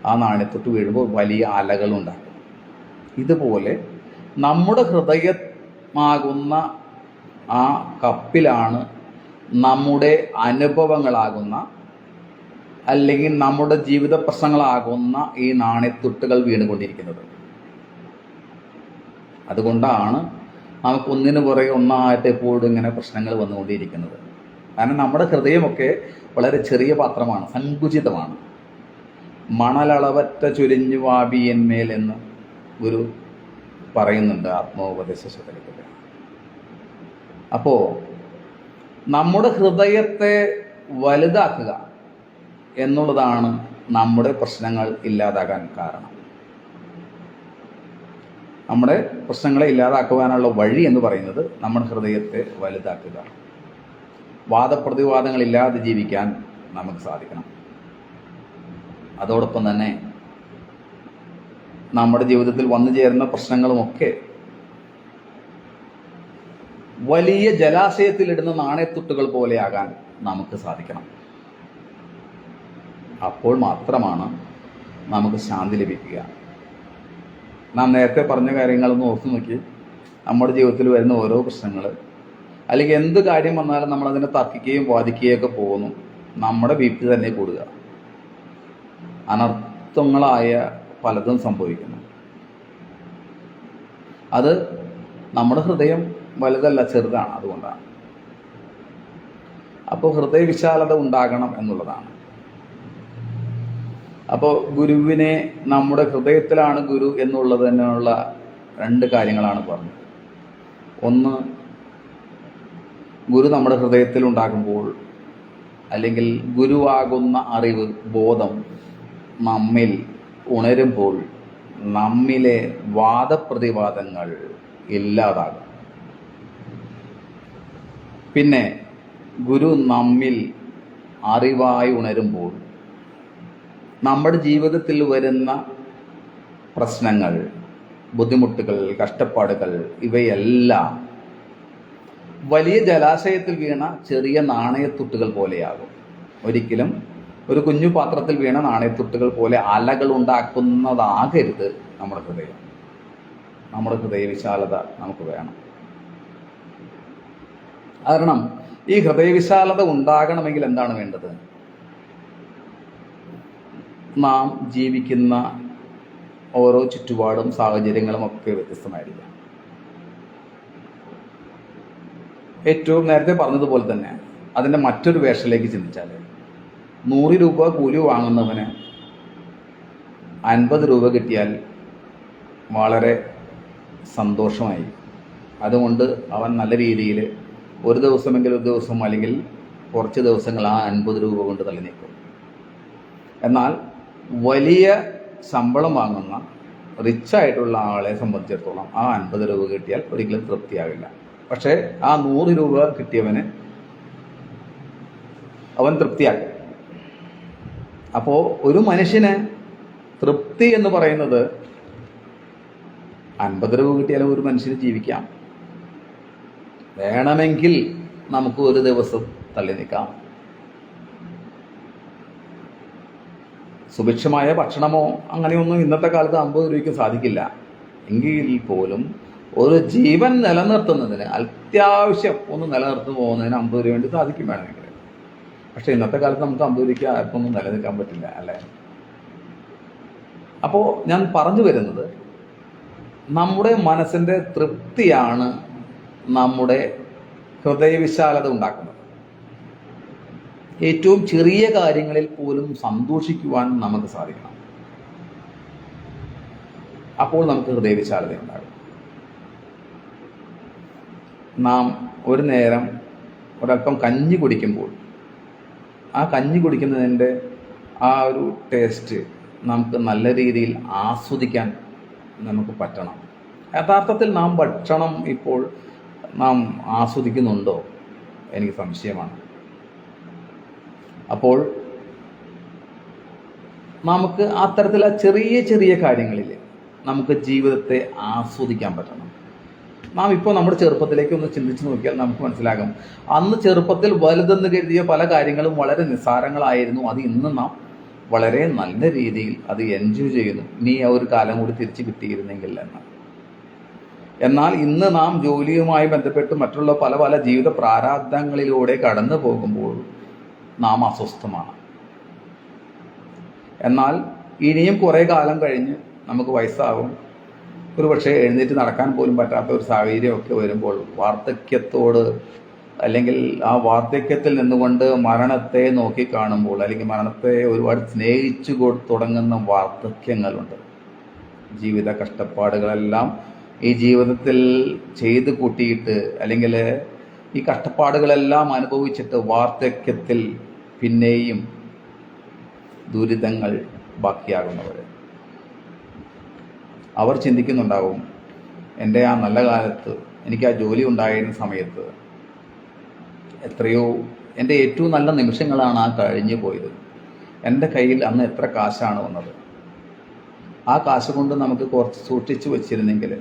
ആ നാണയത്തുട്ട് വീഴുമ്പോൾ വലിയ അലകൾ ഉണ്ടാകും. ഇതുപോലെ നമ്മുടെ ഹൃദയമാകുന്ന ആ കപ്പിലാണ് നമ്മുടെ അനുഭവങ്ങളാകുന്ന അല്ലെങ്കിൽ നമ്മുടെ ജീവിത പ്രശ്നങ്ങളാകുന്ന ഈ നാണയത്തുട്ടുകൾ വീണുകൊണ്ടിരിക്കുന്നത്. അതുകൊണ്ടാണ് നമുക്ക് ഒന്നിനു പുറകെ ഒന്നായിട്ട് എപ്പോഴും ഇങ്ങനെ പ്രശ്നങ്ങൾ വന്നുകൊണ്ടിരിക്കുന്നത്. കാരണം നമ്മുടെ ഹൃദയമൊക്കെ വളരെ ചെറിയ പാത്രമാണ്, സങ്കുചിതമാണ്. മണലളവറ്റ ചുരിഞ്ഞു വാപിയന്മേൽ എന്ന് ഗുരു പറയുന്നുണ്ട് ആത്മോപദേശ ശതകത്തിൽ. അപ്പോൾ നമ്മുടെ ഹൃദയത്തെ വലുതാക്കുക എന്നുള്ളതാണ് നമ്മുടെ പ്രശ്നങ്ങൾ ഇല്ലാതാകാൻ കാരണം. നമ്മുടെ പ്രശ്നങ്ങളെ ഇല്ലാതാക്കുവാനുള്ള വഴി എന്ന് പറയുന്നത് നമ്മുടെ ഹൃദയത്തെ വലുതാക്കുക. വാദപ്രതിവാദങ്ങളില്ലാതെ ജീവിക്കാൻ നമുക്ക് സാധിക്കണം. അതോടൊപ്പം തന്നെ നമ്മുടെ ജീവിതത്തിൽ വന്നു ചേരുന്ന പ്രശ്നങ്ങളുമൊക്കെ വലിയ ജലാശയത്തിലിടുന്ന നാണയത്തുട്ടുകൾ പോലെയാകാൻ നമുക്ക് സാധിക്കണം. അപ്പോൾ മാത്രമാണ് നമുക്ക് ശാന്തി ലഭിക്കുക. നാം നേരത്തെ പറഞ്ഞ കാര്യങ്ങളൊന്ന് ഓർത്തു നോക്കി. നമ്മുടെ ജീവിതത്തിൽ വരുന്ന ഓരോ പ്രശ്നങ്ങൾ അല്ലെങ്കിൽ എന്ത് കാര്യം വന്നാലും നമ്മളതിനെ തർക്കിക്കുകയും വാദിക്കുകയും ഒക്കെ പോകുന്നു. നമ്മുടെ BP തന്നെ കൂടുക, അനർത്ഥങ്ങളായ പലതും സംഭവിക്കുന്നു. അത് നമ്മുടെ ഹൃദയം വലുതല്ല, ചെറുതാണ്. അതുകൊണ്ടാണ്. അപ്പോൾ ഹൃദയവിശാലത ഉണ്ടാകണം എന്നുള്ളതാണ്. അപ്പോൾ ഗുരുവിനെ നമ്മുടെ ഹൃദയത്തിലാണ് ഗുരു എന്നുള്ളത് തന്നെയുള്ള 2 കാര്യങ്ങളാണ് പറഞ്ഞത്. ഒന്ന്, ഗുരു നമ്മുടെ ഹൃദയത്തിൽ ഉണ്ടാകുമ്പോൾ അല്ലെങ്കിൽ ഗുരുവാകുന്ന അറിവ്, ബോധം നമ്മിൽ ഉണരുമ്പോൾ നമ്മിലെ വാദപ്രതിവാദങ്ങൾ ഇല്ലാതാകും. പിന്നെ ഗുരു നമ്മിൽ അറിവായി ഉണരുമ്പോൾ നമ്മുടെ ജീവിതത്തിൽ വരുന്ന പ്രശ്നങ്ങൾ, ബുദ്ധിമുട്ടുകൾ, കഷ്ടപ്പാടുകൾ ഇവയെല്ലാം വലിയ ജലാശയത്തിൽ വീണ ചെറിയ നാണയത്തുട്ടുകൾ പോലെയാകും. ഒരിക്കലും ഒരു കുഞ്ഞു പാത്രത്തിൽ വീണ നാണയത്തുട്ടുകൾ പോലെ അലകൾ ഉണ്ടാക്കുന്നതാകരുത് നമ്മുടെ ഹൃദയം. നമ്മുടെ ഹൃദയ വിശാലത നമുക്ക് വേണം. കാരണം ഈ ഹൃദയവിശാലത ഉണ്ടാകണമെങ്കിൽ എന്താണ് വേണ്ടത്? നാം ജീവിക്കുന്ന ഓരോ ചുറ്റുപാടും സാഹചര്യങ്ങളും ഒക്കെ വ്യത്യസ്തമായിരിക്കും. ഏറ്റവും നേരത്തെ പറഞ്ഞതുപോലെ തന്നെ അതിൻ്റെ മറ്റൊരു വേഷത്തിലേക്ക് ചിന്തിച്ചാൽ 100 രൂപ കൂലി വാങ്ങുന്നവന് 50 രൂപ കിട്ടിയാൽ വളരെ സന്തോഷമായി. അതുകൊണ്ട് അവൻ നല്ല രീതിയിൽ ഒരു ദിവസം അല്ലെങ്കിൽ കുറച്ച് ദിവസങ്ങൾ ആ 50 രൂപ കൊണ്ട് തള്ളി നീക്കും. എന്നാൽ വലിയ ശമ്പളം വാങ്ങുന്ന റിച്ചായിട്ടുള്ള ആളെ സംബന്ധിച്ചിടത്തോളം ആ 50 രൂപ കിട്ടിയാൽ ഒരിക്കലും തൃപ്തിയാവില്ല. പക്ഷേ ആ 100 രൂപ കിട്ടിയവന് അവൻ തൃപ്തിയാക്കും. അപ്പോൾ ഒരു മനുഷ്യന് തൃപ്തി എന്ന് പറയുന്നത് 50 രൂപ കിട്ടിയാലും ഒരു മനുഷ്യന് ജീവിക്കാം. വേണമെങ്കിൽ നമുക്ക് ഒരു ദിവസം തള്ളി നിൽക്കാം. സുഭിക്ഷമായ ഭക്ഷണമോ അങ്ങനെയൊന്നും ഇന്നത്തെ കാലത്ത് 50 രൂപയ്ക്ക് സാധിക്കില്ല. എങ്കിൽ പോലും ഒരു ജീവൻ നിലനിർത്തുന്നതിന് അത്യാവശ്യം ഒന്ന് നിലനിർത്തി പോകുന്നതിന് 50 രൂപ വേണ്ടി സാധിക്കും വേണമെങ്കിൽ. പക്ഷെ ഇന്നത്തെ കാലത്ത് നമുക്ക് 50 രൂപയ്ക്ക് ആർക്കൊന്നും നിലനിൽക്കാൻ പറ്റില്ല, അല്ലേ? അപ്പോൾ ഞാൻ പറഞ്ഞു വരുന്നത്, നമ്മുടെ മനസ്സിൻ്റെ തൃപ്തിയാണ് നമ്മുടെ ഹൃദയവിശാലത ഉണ്ടാക്കുന്നത്. ഏറ്റവും ചെറിയ കാര്യങ്ങളിൽ പോലും സന്തോഷിക്കുവാൻ നമുക്ക് സാധിക്കണം. അപ്പോൾ നമുക്ക് ഹൃദയവിശാലത ഉണ്ടാകും. നാം ഒരു നേരം ഒരല്പം കഞ്ഞി കുടിക്കുമ്പോൾ ആ കഞ്ഞി കുടിക്കുന്നതിൻ്റെ ആ ഒരു ടേസ്റ്റ് നമുക്ക് നല്ല രീതിയിൽ ആസ്വദിക്കാൻ നമുക്ക് പറ്റണം. യഥാർത്ഥത്തിൽ നാം ഭക്ഷണം ഇപ്പോൾ നാം ആസ്വദിക്കുന്നുണ്ടോ? എനിക്ക് സംശയമാണ്. അപ്പോൾ നമുക്ക് അത്തരത്തിലുള്ള ചെറിയ ചെറിയ കാര്യങ്ങളിൽ നമുക്ക് ജീവിതത്തെ ആസ്വദിക്കാൻ പറ്റണം. നാം ഇപ്പോൾ നമ്മുടെ ചെറുപ്പത്തിലേക്ക് ഒന്ന് ചിന്തിച്ച് നോക്കിയാൽ നമുക്ക് മനസ്സിലാകും, അന്ന് ചെറുപ്പത്തിൽ വലുതെന്ന് കരുതിയ പല കാര്യങ്ങളും വളരെ നിസ്സാരങ്ങളായിരുന്നു. അത് ഇന്ന് നാം വളരെ നല്ല രീതിയിൽ അത് എൻജോയ് ചെയ്യുന്നു. ഇനി ആ ഒരു കാലം കൂടി തിരിച്ചു കിട്ടിയിരുന്നെങ്കിൽ എന്ന്. എന്നാൽ ഇന്ന് നാം ജോലിയുമായി ബന്ധപ്പെട്ട് മറ്റുള്ള പല പല ജീവിത പ്രാരാബ്ദങ്ങളിലൂടെ കടന്നു പോകുമ്പോൾ നാം അസ്വസ്ഥമാണ്. എന്നാൽ ഇനിയും കുറേ കാലം കഴിഞ്ഞ് നമുക്ക് വയസ്സാകും. ഒരു പക്ഷേ എഴുന്നേറ്റ് നടക്കാൻ പോലും പറ്റാത്ത ഒരു സാഹചര്യമൊക്കെ വരുമ്പോൾ വാർദ്ധക്യത്തോട്, അല്ലെങ്കിൽ ആ വാർദ്ധക്യത്തിൽ നിന്നുകൊണ്ട് മരണത്തെ നോക്കിക്കാണുമ്പോൾ, അല്ലെങ്കിൽ മരണത്തെ ഒരുപാട് സ്നേഹിച്ചു തുടങ്ങുന്ന വാർദ്ധക്യങ്ങളുണ്ട്. ജീവിത കഷ്ടപ്പാടുകളെല്ലാം ഈ ജീവിതത്തിൽ ചെയ്ത് കൂട്ടിയിട്ട്, അല്ലെങ്കിൽ ഈ കഷ്ടപ്പാടുകളെല്ലാം അനുഭവിച്ചിട്ട് വാർദ്ധക്യത്തിൽ പിന്നെയും ദുരിതങ്ങൾ ബാക്കിയാകുന്നവർ. അവർ ചിന്തിക്കുന്നുണ്ടാവും, എൻ്റെ ആ നല്ല കാലത്ത്, എനിക്ക് ആ ജോലി ഉണ്ടായിരുന്ന സമയത്ത് എത്രയോ എൻ്റെ ഏറ്റവും നല്ല നിമിഷങ്ങളാണ് ആ കഴിഞ്ഞു പോയത്. എൻ്റെ കയ്യിൽ അന്ന് എത്ര കാശാണ് വന്നത്. ആ കാശ് കൊണ്ട് നമുക്ക് കുറച്ച് സൂക്ഷിച്ചു വച്ചിരുന്നെങ്കിൽ,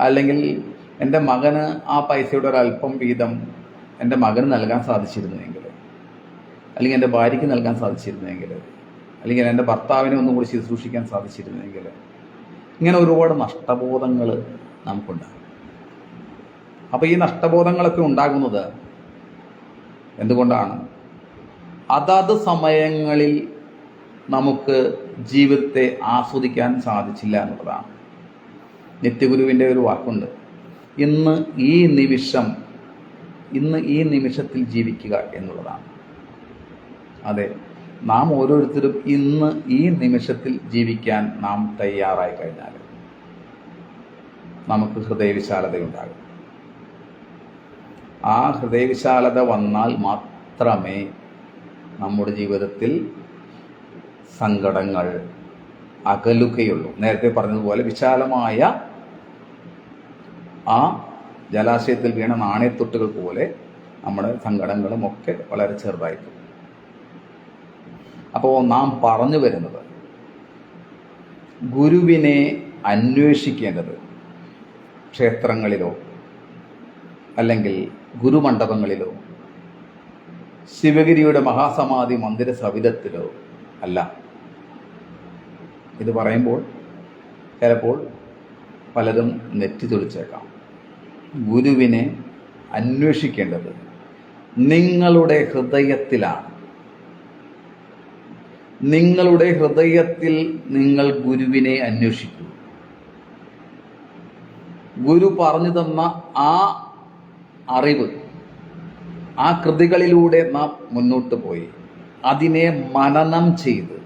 അല്ലെങ്കിൽ എൻ്റെ മകന് ആ പൈസയുടെ ഒരല്പം വീതം എൻ്റെ മകന് നൽകാൻ സാധിച്ചിരുന്നെങ്കിൽ, അല്ലെങ്കിൽ എൻ്റെ ഭാര്യയ്ക്ക് നൽകാൻ സാധിച്ചിരുന്നെങ്കിൽ, അല്ലെങ്കിൽ എൻ്റെ ഭർത്താവിനെ ഒന്നും കൂടി ശുശ്രൂഷിക്കാൻ സാധിച്ചിരുന്നെങ്കിൽ, ഇങ്ങനെ ഒരുപാട് നഷ്ടബോധങ്ങൾ നമുക്കുണ്ടാകും. അപ്പോൾ ഈ നഷ്ടബോധങ്ങളൊക്കെ ഉണ്ടാകുന്നത് എന്തുകൊണ്ടാണ്? അതത് സമയങ്ങളിൽ നമുക്ക് ജീവിതത്തെ ആസ്വദിക്കാൻ സാധിച്ചില്ല എന്നുള്ളതാണ്. നിത്യഗുരുവിൻ്റെ ഒരു വാക്കുണ്ട്, ഇന്ന് ഈ നിമിഷത്തിൽ ജീവിക്കുക എന്നുള്ളതാണ്. അതെ, നാം ഓരോരുത്തരും ഇന്ന് ഈ നിമിഷത്തിൽ ജീവിക്കാൻ നാം തയ്യാറായി കഴിഞ്ഞാൽ നമുക്ക് ഹൃദയവിശാലതയുണ്ടാകും. ആ ഹൃദയവിശാലത വന്നാൽ മാത്രമേ നമ്മുടെ ജീവിതത്തിൽ സങ്കടങ്ങൾ അകലുകയുള്ളൂ. നേരത്തെ പറഞ്ഞതുപോലെ വിശാലമായ ആ ജലാശയത്തിൽ വീണ നാണയത്തൊട്ടുകൾ പോലെ നമ്മുടെ സങ്കടങ്ങളും ഒക്കെ വളരെ ചെറുതായിരിക്കും. അപ്പോൾ നാം പറഞ്ഞു വരുന്നത്, ഗുരുവിനെ അന്വേഷിക്കേണ്ടത് ക്ഷേത്രങ്ങളിലോ അല്ലെങ്കിൽ ഗുരുമണ്ഡപങ്ങളിലോ ശിവഗിരിയുടെ മഹാസമാധി മന്ദിര സവിധത്തിലോ അല്ല. ഇത് പറയുമ്പോൾ ചിലപ്പോൾ പലരും നെറ്റിത്തൊളിച്ചേക്കാം. ഗുരുവിനെ അന്വേഷിക്കേണ്ടത് നിങ്ങളുടെ ഹൃദയത്തിലാണ്. നിങ്ങളുടെ ഹൃദയത്തിൽ നിങ്ങൾ ഗുരുവിനെ അന്വേഷിക്കൂ. ഗുരു പറഞ്ഞു തന്ന ആ അറിവ്, ആ കൃതികളിലൂടെ നാം മുന്നോട്ട് പോയി അതിനെ മനനം ചെയ്ത്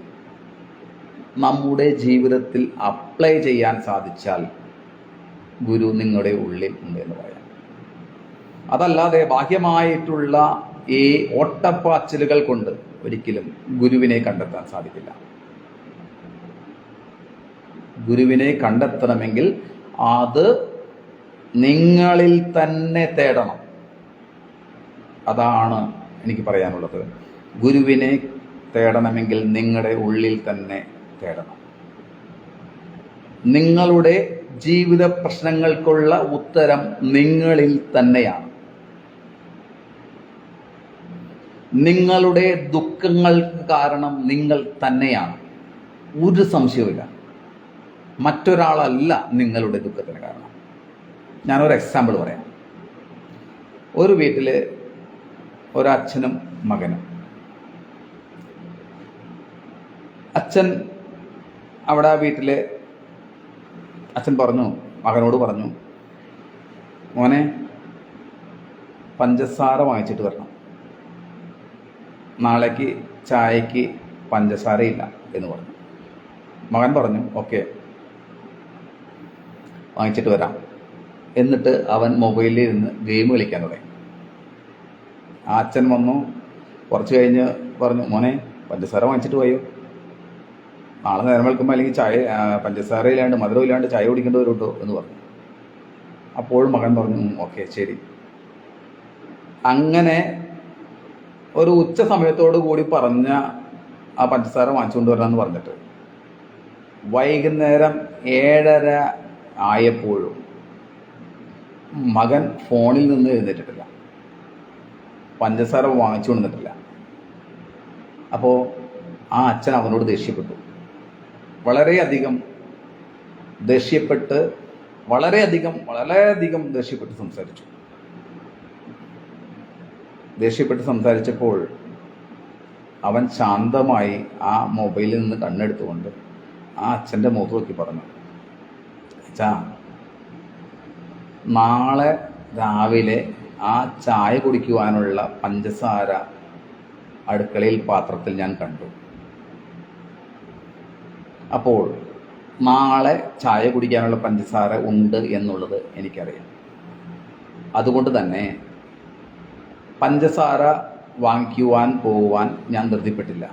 നമ്മുടെ ജീവിതത്തിൽ അപ്ലൈ ചെയ്യാൻ സാധിച്ചാൽ ഗുരു നിങ്ങളുടെ ഉള്ളിൽ ഉണ്ട് എന്ന് പറയാം. അതല്ലാതെ ബാഹ്യമായിട്ടുള്ള ഈ ഓട്ടപ്പാച്ചിലുകൾ കൊണ്ട് ഒരിക്കലും ഗുരുവിനെ കണ്ടെത്താൻ സാധിക്കില്ല. ഗുരുവിനെ കണ്ടെത്തണമെങ്കിൽ അത് നിങ്ങളിൽ തന്നെ തേടണം. അതാണ് എനിക്ക് പറയാനുള്ളത്. ഗുരുവിനെ തേടണമെങ്കിൽ നിങ്ങളുടെ ഉള്ളിൽ തന്നെ തേടണം. നിങ്ങളുടെ ജീവിത പ്രശ്നങ്ങൾക്കുള്ള ഉത്തരം നിങ്ങളിൽ തന്നെയാണ്. നിങ്ങളുടെ ദുഃഖങ്ങൾക്ക് കാരണം നിങ്ങൾ തന്നെയാണ്. ഒരു സംശയവുമില്ല. മറ്റൊരാളല്ല നിങ്ങളുടെ ദുഃഖത്തിന് കാരണം. ഞാനൊരു എക്സാമ്പിൾ പറയാം. ഒരു വീട്ടിൽ ഒരച്ഛനും മകനും. അച്ഛൻ അവിടെ ആ വീട്ടിൽ അച്ഛൻ പറഞ്ഞു, മകനോട് പറഞ്ഞു, മോനെ പഞ്ചസാര വാങ്ങിച്ചിട്ട് വരണം, നാളേക്ക് ചായക്ക് പഞ്ചസാരയില്ല എന്ന് പറഞ്ഞു. മകൻ പറഞ്ഞു ഓക്കെ വാങ്ങിച്ചിട്ട് വരാം. എന്നിട്ട് അവൻ മൊബൈലിൽ ഇരുന്ന് ഗെയിം കളിക്കാൻ തുടങ്ങി. ആ അച്ഛൻ വന്നു, കുറച്ച് കഴിഞ്ഞ് പറഞ്ഞു, മോനെ പഞ്ചസാര വാങ്ങിച്ചിട്ട് പോയോ, നാളെ നേരം വെളുക്കുമ്പോൾ അല്ലെങ്കിൽ ചായ പഞ്ചസാര ഇല്ലാണ്ട് മധുരം ഇല്ലാണ്ട് ചായ കുടിക്കേണ്ടി വരും കേട്ടോ എന്ന് പറഞ്ഞു. അപ്പോഴും മകൻ പറഞ്ഞു ഓക്കെ ശരി. അങ്ങനെ ഒരു ഉച്ച സമയത്തോടു കൂടി പറഞ്ഞ ആ പഞ്ചസാര വാങ്ങിച്ചുകൊണ്ട് വരാമെന്ന് പറഞ്ഞിട്ട് വൈകുന്നേരം 7:30 ആയപ്പോഴും മകൻ ഫോണിൽ നിന്ന് എഴുന്നേറ്റിട്ടില്ല, പഞ്ചസാര വാങ്ങിച്ചു കൊണ്ടിട്ടില്ല. അപ്പോൾ ആ അച്ഛൻ അവനോട് ദേഷ്യപ്പെട്ടു, വളരെയധികം ദേഷ്യപ്പെട്ട് സംസാരിച്ചപ്പോൾ അവൻ ശാന്തമായി ആ മൊബൈലിൽ നിന്ന് കണ്ണെടുത്തുകൊണ്ട് ആ അച്ഛൻ്റെ മുഖത്ത് നോക്കി പറഞ്ഞു, അച്ഛാ നാളെ രാവിലെ ആ ചായ കുടിക്കുവാനുള്ള പഞ്ചസാര അടുക്കളയിൽ പാത്രത്തിൽ ഞാൻ കണ്ടു. അപ്പോൾ നാളെ ചായ കുടിക്കാനുള്ള പഞ്ചസാര ഉണ്ട് എന്നുള്ളത് എനിക്കറിയാം. അതുകൊണ്ട് തന്നെ പഞ്ചസാര വാങ്ങിക്കുവാൻ പോകുവാൻ ഞാൻ ധൃതിപ്പെട്ടില്ല.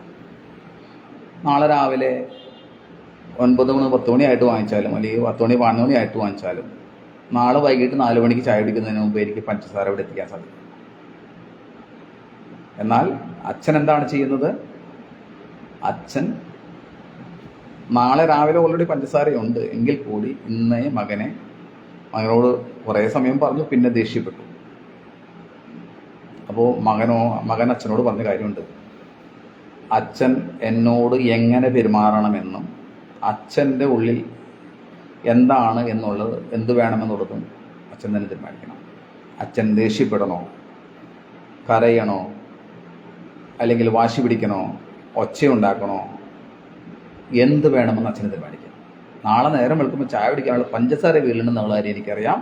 നാളെ രാവിലെ 9 മണി 10 മണിയായിട്ട് വാങ്ങിച്ചാലും അല്ലെങ്കിൽ 10 മണി 11 മണിയായിട്ട് വാങ്ങിച്ചാലും നാളെ വൈകിട്ട് 4 മണിക്ക് ചായ കുടിക്കുന്നതിന് മുമ്പ് എനിക്ക് പഞ്ചസാര ഇവിടെ എത്തിക്കാൻ സാധിക്കും. എന്നാൽ അച്ഛൻ എന്താണ് ചെയ്യുന്നത്? അച്ഛൻ നാളെ രാവിലെ ഓൾറെഡി പഞ്ചസാരയുണ്ട് എങ്കിൽ കൂടി ഇന്നേ മകനോട് കുറേ സമയം പറഞ്ഞു, പിന്നെ ദേഷ്യപ്പെട്ടു. അപ്പോൾ മകൻ അച്ഛനോട് പറഞ്ഞ കാര്യമുണ്ട്, അച്ഛൻ എന്നോട് എങ്ങനെ പെരുമാറണമെന്നും അച്ഛൻ്റെ ഉള്ളിൽ എന്താണ് എന്നുള്ളത്, എന്ത് വേണമെന്നുള്ളതും അച്ഛൻ തന്നെ തീരുമാനിക്കണം. അച്ഛൻ ദേഷ്യപ്പെടണോ, കരയണോ, അല്ലെങ്കിൽ വാശി പിടിക്കണോ, ഒച്ചയുണ്ടാക്കണോ, എന്ത് വേണമെന്ന് അച്ഛന് തീരുമാനിക്കാം. നാളെ നേരം വെളുക്കുമ്പോൾ ചായ പിടിക്കാനുള്ള പഞ്ചസാര വീഴുണ്ടെന്നുള്ള കാര്യം എനിക്കറിയാം.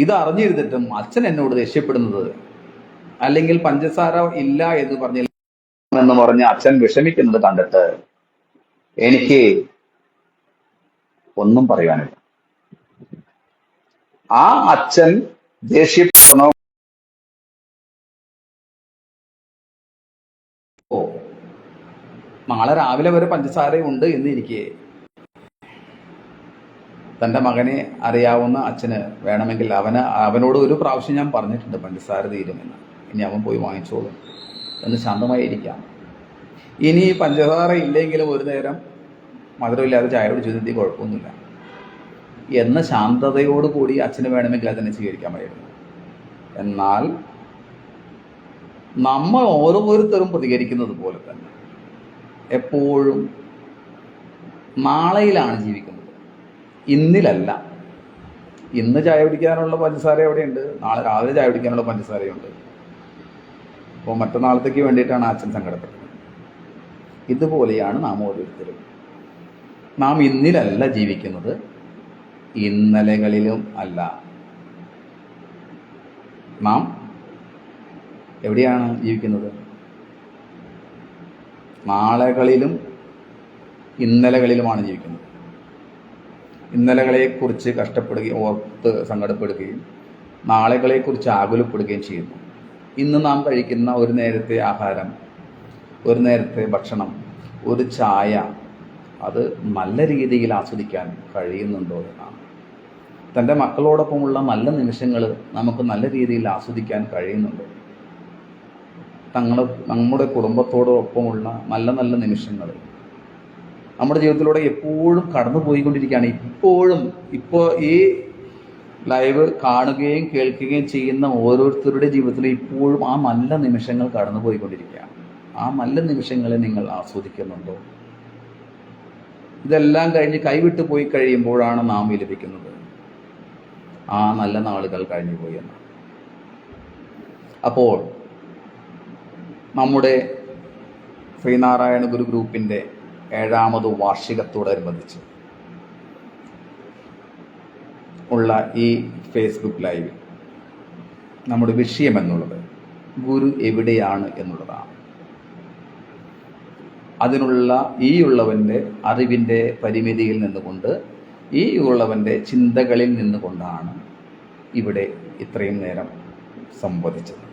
ഇത് അറിഞ്ഞിരുന്നിട്ടും അച്ഛൻ എന്നോട് ദേഷ്യപ്പെടുന്നത് അല്ലെങ്കിൽ പഞ്ചസാര ഇല്ല എന്ന് പറഞ്ഞ് അച്ഛൻ വിഷമിക്കുന്നത് കണ്ടിട്ട് എനിക്ക് ഒന്നും പറയാനില്ല. ആ അച്ഛൻ ദേഷ്യപ്പെടണോ, നാളെ രാവിലെ വരെ പഞ്ചസാരയുണ്ട് എന്ന് ഇരിക്കെ തൻ്റെ മകനെ അറിയാവുന്ന അച്ഛന് വേണമെങ്കിൽ അവനോട് ഒരു പ്രാവശ്യം ഞാൻ പറഞ്ഞിട്ടുണ്ട് പഞ്ചസാര തീരുമെന്ന്, ഇനി അവൻ പോയി വാങ്ങിച്ചോളും എന്ന് ശാന്തമായിരിക്കാം. ഇനി പഞ്ചസാര ഇല്ലെങ്കിലും ഒരു നേരം മധുരമില്ലാതെ ചായ കുടിച്ചതിൽ കുഴപ്പമൊന്നുമില്ല എന്ന ശാന്തതയോടുകൂടി അച്ഛന് വേണമെങ്കിൽ അതിനെ സ്വീകരിക്കാമായിരുന്നു. എന്നാൽ നമ്മൾ ഓരോരുത്തരും പ്രതികരിക്കുന്നത് പോലെ തന്നെ എപ്പോഴും നാളെയിലാണ് ജീവിക്കുന്നത്, ഇന്നിലല്ല. ഇന്ന് ചായ കുടിക്കാനുള്ള പഞ്ചസാര എവിടെയുണ്ട്, നാളെ രാവിലെ ചായ കുടിക്കാനുള്ള പഞ്ചസാരയുണ്ട്. അപ്പോൾ മറ്റന്നാളത്തേക്ക് വേണ്ടിയിട്ടാണ് അച്ഛൻ സങ്കടപ്പെട്ടത്. ഇതുപോലെയാണ് നാം ഓരോരുത്തരും. നാം ഇന്നിലല്ല ജീവിക്കുന്നത്, ഇന്നലകളിലും അല്ല. നാം എവിടെയാണ് ജീവിക്കുന്നത്? നാളെകളിലും ഇന്നലകളിലുമാണ് ജീവിക്കുന്നത്. ഇന്നലകളെക്കുറിച്ച് കഷ്ടപ്പെടുകയും ഓർത്ത് സങ്കടപ്പെടുകയും നാളെകളെക്കുറിച്ച് ആകുലപ്പെടുകയും ചെയ്യുന്നു. ഇന്ന് നാം കഴിക്കുന്ന ഒരു നേരത്തെ ആഹാരം, ഒരു നേരത്തെ ഭക്ഷണം, ഒരു ചായ, അത് നല്ല രീതിയിൽ ആസ്വദിക്കാൻ കഴിയുന്നുണ്ടോ എന്നാണ്. തൻ്റെ മക്കളോടൊപ്പമുള്ള നല്ല നിമിഷങ്ങൾ നമുക്ക് നല്ല രീതിയിൽ ആസ്വദിക്കാൻ കഴിയുന്നുണ്ടോ? നമ്മുടെ കുടുംബത്തോടൊപ്പമുള്ള നല്ല നല്ല നിമിഷങ്ങൾ നമ്മുടെ ജീവിതത്തിലൂടെ എപ്പോഴും കടന്നു പോയിക്കൊണ്ടിരിക്കുകയാണ്. ഇപ്പോൾ ഈ ലൈവ് കാണുകയും കേൾക്കുകയും ചെയ്യുന്ന ഓരോരുത്തരുടെ ജീവിതത്തിലും ഇപ്പോഴും ആ നല്ല നിമിഷങ്ങൾ കടന്നു പോയിക്കൊണ്ടിരിക്കുകയാണ്. ആ നല്ല നിമിഷങ്ങളെ നിങ്ങൾ ആസ്വദിക്കുന്നുണ്ടോ? ഇതെല്ലാം കഴിഞ്ഞ് കൈവിട്ട് പോയി കഴിയുമ്പോഴാണ് നാം വിലപിക്കുന്നത്, ആ നല്ല നാളുകൾ കഴിഞ്ഞു പോയി എന്ന്. അപ്പോൾ നമ്മുടെ ശ്രീനാരായണ ഗുരു ഗ്രൂപ്പിൻ്റെ 7ാമത് വാർഷികത്തോടനുബന്ധിച്ച് ഉള്ള ഈ ഫേസ്ബുക്ക് ലൈവിൽ നമ്മുടെ വിഷയം എന്നുള്ളത് ഗുരു എവിടെയാണ് എന്നുള്ളതാണ്. അതിനുള്ള ഈ ഉള്ളവൻ്റെ അറിവിൻ്റെ പരിമിതിയിൽ നിന്നുകൊണ്ട്, ഈ ഉള്ളവൻ്റെ ചിന്തകളിൽ നിന്നുകൊണ്ടാണ് ഇവിടെ ഇത്രയും നേരം സംവദിച്ചത്.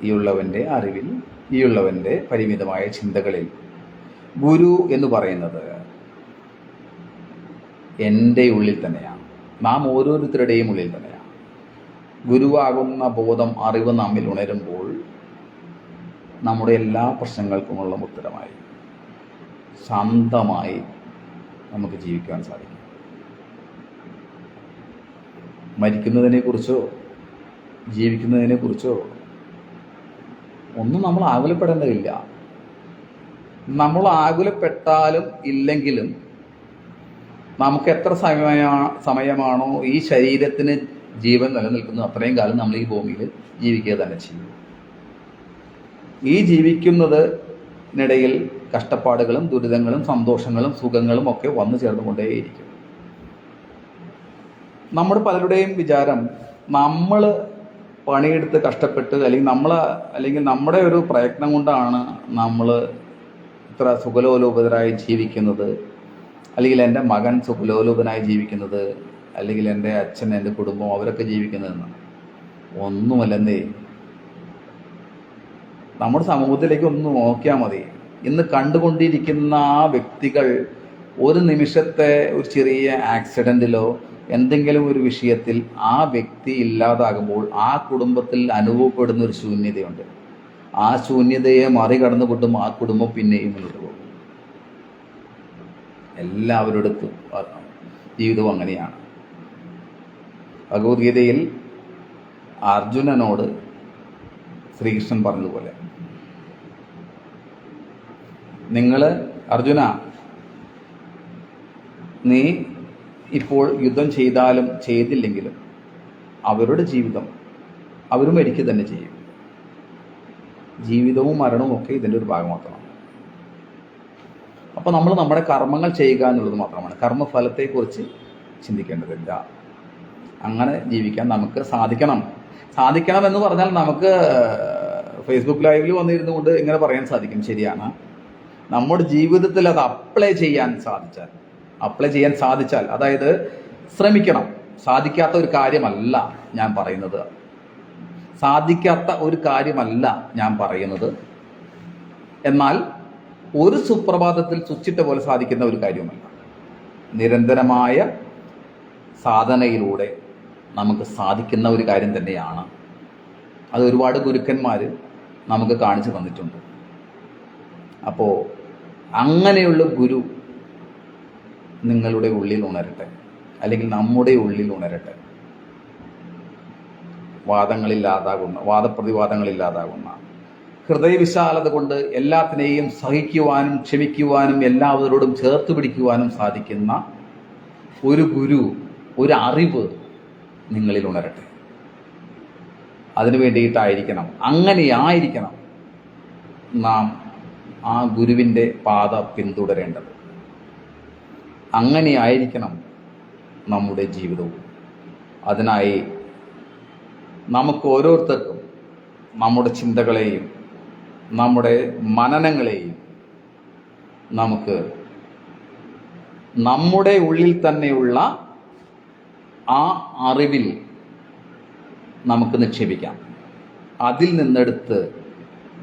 ഈ ഉള്ളവൻ്റെ അറിവിൽ, ഈ ഉള്ളവൻ്റെ പരിമിതമായ ചിന്തകളിൽ ഗുരു എന്ന് പറയുന്നത് എൻ്റെ ഉള്ളിൽ തന്നെയാണ്, നാം ഓരോരുത്തരുടെയും ഉള്ളിൽ തന്നെയാണ്. ഗുരുവാകുന്ന ബോധം, അറിവ് നമ്മിൽ ഉണരുമ്പോൾ നമ്മുടെ എല്ലാ പ്രശ്നങ്ങൾക്കുമുള്ള ഉത്തരമായി ശാന്തമായി നമുക്ക് ജീവിക്കാൻ സാധിക്കും. മരിക്കുന്നതിനെക്കുറിച്ചോ ജീവിക്കുന്നതിനെക്കുറിച്ചോ ഒന്നും നമ്മൾ ആകുലപ്പെടേണ്ടതില്ല. നമ്മൾ ആകുലപ്പെട്ടാലും ഇല്ലെങ്കിലും നമുക്ക് എത്ര സമയമാണോ ഈ ശരീരത്തിന് ജീവൻ നിലനിൽക്കുന്നത് അത്രയും കാലം നമ്മൾ ഈ ഭൂമിയിൽ ജീവിക്കുക തന്നെ ചെയ്യും. ഈ ജീവിക്കുന്നതിനിടയിൽ കഷ്ടപ്പാടുകളും ദുരിതങ്ങളും സന്തോഷങ്ങളും സുഖങ്ങളും ഒക്കെ വന്നു ചേർന്നുകൊണ്ടേയിരിക്കും. നമ്മുടെ പലരുടെയും വിചാരം നമ്മൾ പണിയെടുത്ത് കഷ്ടപ്പെട്ട് അല്ലെങ്കിൽ നമ്മുടെ ഒരു പ്രയത്നം കൊണ്ടാണ് നമ്മൾ ഇത്ര സുഖലോലുപതരായി ജീവിക്കുന്നത്, അല്ലെങ്കിൽ എൻ്റെ മകൻ സുഖലോലുപനായി ജീവിക്കുന്നത്, അല്ലെങ്കിൽ എൻ്റെ അച്ഛൻ, എൻ്റെ കുടുംബം അവരൊക്കെ ജീവിക്കുന്നതെന്ന്. ഒന്നുമല്ലെന്നേ. നമ്മുടെ സമൂഹത്തിലേക്ക് ഒന്ന് നോക്കിയാൽ മതി. ഇന്ന് കണ്ടുകൊണ്ടിരിക്കുന്ന ആ വ്യക്തികൾ ഒരു നിമിഷത്തെ ഒരു ചെറിയ ആക്സിഡൻറ്റിലോ എന്തെങ്കിലും ഒരു വിഷയത്തിൽ ആ വ്യക്തി ഇല്ലാതാകുമ്പോൾ ആ കുടുംബത്തിൽ അനുഭവപ്പെടുന്ന ഒരു ശൂന്യതയുണ്ട്. ആ ശൂന്യതയെ മറികടന്നുകൊണ്ടും ആ കുടുംബം പിന്നെയും മുന്നോട്ട് പോകും. എല്ലാവരുടെ ജീവിതവും അങ്ങനെയാണ്. ഭഗവത്ഗീതയിൽ അർജുനനോട് ശ്രീകൃഷ്ണൻ പറഞ്ഞതുപോലെ, അർജുന, നീ ഇപ്പോൾ യുദ്ധം ചെയ്താലും ചെയ്തില്ലെങ്കിലും അവരുടെ ജീവിതം അവർ മരിക്കുക തന്നെ ചെയ്യും. ജീവിതവും മരണവും ഒക്കെ ഇതിൻ്റെ ഒരു ഭാഗം മാത്രമാണ്. അപ്പോൾ നമ്മൾ നമ്മുടെ കർമ്മങ്ങൾ ചെയ്യുക എന്നുള്ളത് മാത്രമാണ്. കർമ്മഫലത്തെക്കുറിച്ച് ചിന്തിക്കേണ്ടതില്ല. അങ്ങനെ ജീവിക്കാൻ നമുക്ക് സാധിക്കണം എന്ന് പറഞ്ഞാൽ നമുക്ക് ഫേസ്ബുക്ക് ലൈവിൽ വന്നിരുന്നു കൊണ്ട് ഇങ്ങനെ പറയാൻ സാധിക്കും, ശരിയാണ്. നമ്മുടെ ജീവിതത്തിൽ അത് അപ്ലൈ ചെയ്യാൻ സാധിച്ചാൽ, അതായത് ശ്രമിക്കണം. സാധിക്കാത്ത ഒരു കാര്യമല്ല ഞാൻ പറയുന്നത്. എന്നാൽ ഒരു സുപ്രഭാതത്തിൽ സ്വിച്ചിട്ട പോലെ സാധിക്കുന്ന ഒരു കാര്യവുമല്ല. നിരന്തരമായ സാധനയിലൂടെ നമുക്ക് സാധിക്കുന്ന ഒരു കാര്യം തന്നെയാണ്. അത് ഒരുപാട് ഗുരുക്കന്മാർ നമുക്ക് കാണിച്ചു തന്നിട്ടുണ്ട്. അപ്പോൾ അങ്ങനെയുള്ള ഗുരു നിങ്ങളുടെ ഉള്ളിൽ ഉണരട്ടെ, അല്ലെങ്കിൽ നമ്മുടെ ഉള്ളിൽ ഉണരട്ടെ. വാദപ്രതിവാദങ്ങളില്ലാതാകുന്ന ഹൃദയവിശാലത കൊണ്ട് എല്ലാത്തിനെയും സഹിക്കുവാനും ക്ഷമിക്കുവാനും എല്ലാവരോടും ചേർത്ത് പിടിക്കുവാനും സാധിക്കുന്ന ഒരു ഗുരു, ഒരു അറിവ് നിങ്ങളിൽ ഉണരട്ടെ. അതിനു വേണ്ടിയിട്ടായിരിക്കണം, അങ്ങനെയായിരിക്കണം നാം ആ ഗുരുവിൻ്റെ പാത പിന്തുടരേണ്ടത്. അങ്ങനെയായിരിക്കണം നമ്മുടെ ജീവിതവും. അതിനായി നമുക്ക് ഓരോരുത്തർക്കും നമ്മുടെ ചിന്തകളെയും നമ്മുടെ മനനങ്ങളെയും നമുക്ക് നമ്മുടെ ഉള്ളിൽ തന്നെയുള്ള ആ അറിവിൽ നമുക്ക് നിക്ഷേപിക്കാം. അതിൽ നിന്നെടുത്ത്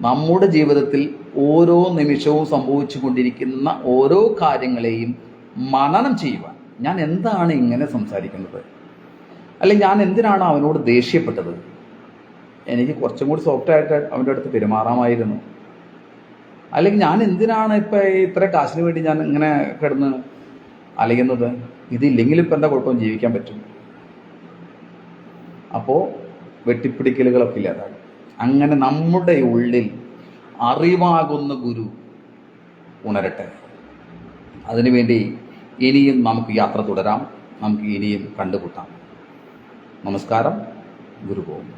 നമ്മുടെ ജീവിതത്തിൽ ഓരോ നിമിഷവും സംഭവിച്ചു കൊണ്ടിരിക്കുന്ന ഓരോ കാര്യങ്ങളെയും മനനം ചെയ്യുവാൻ. ഞാൻ എന്താണ് ഇങ്ങനെ സംസാരിക്കുന്നത്, അല്ലെങ്കിൽ ഞാൻ എന്തിനാണ് അവനോട് ദേഷ്യപ്പെട്ടത്, എനിക്ക് കുറച്ചും കൂടി സോഫ്റ്റായിട്ട് അവൻ്റെ അടുത്ത് പെരുമാറാമായിരുന്നു, അല്ലെങ്കിൽ ഞാൻ എന്തിനാണ് ഇപ്പം ഇത്ര കാശിന് വേണ്ടി ഞാൻ ഇങ്ങനെ കിടന്ന് അലയുന്നത്, ഇതില്ലെങ്കിൽ ഇപ്പം എന്താ കുഴപ്പം, ജീവിക്കാൻ പറ്റും. അപ്പോൾ വെട്ടിപ്പിടിക്കലുകളൊക്കെ ഇല്ലാതാകും. അങ്ങനെ നമ്മുടെ ഉള്ളിൽ അറിവാകുന്ന ഗുരു ഉണരട്ടെ. അതിനുവേണ്ടി ഇനിയും നമുക്ക് യാത്ര തുടരാം, നമുക്ക് ഇനിയും കണ്ടുമുട്ടാം. നമസ്കാരം. ഗുരു പോകും.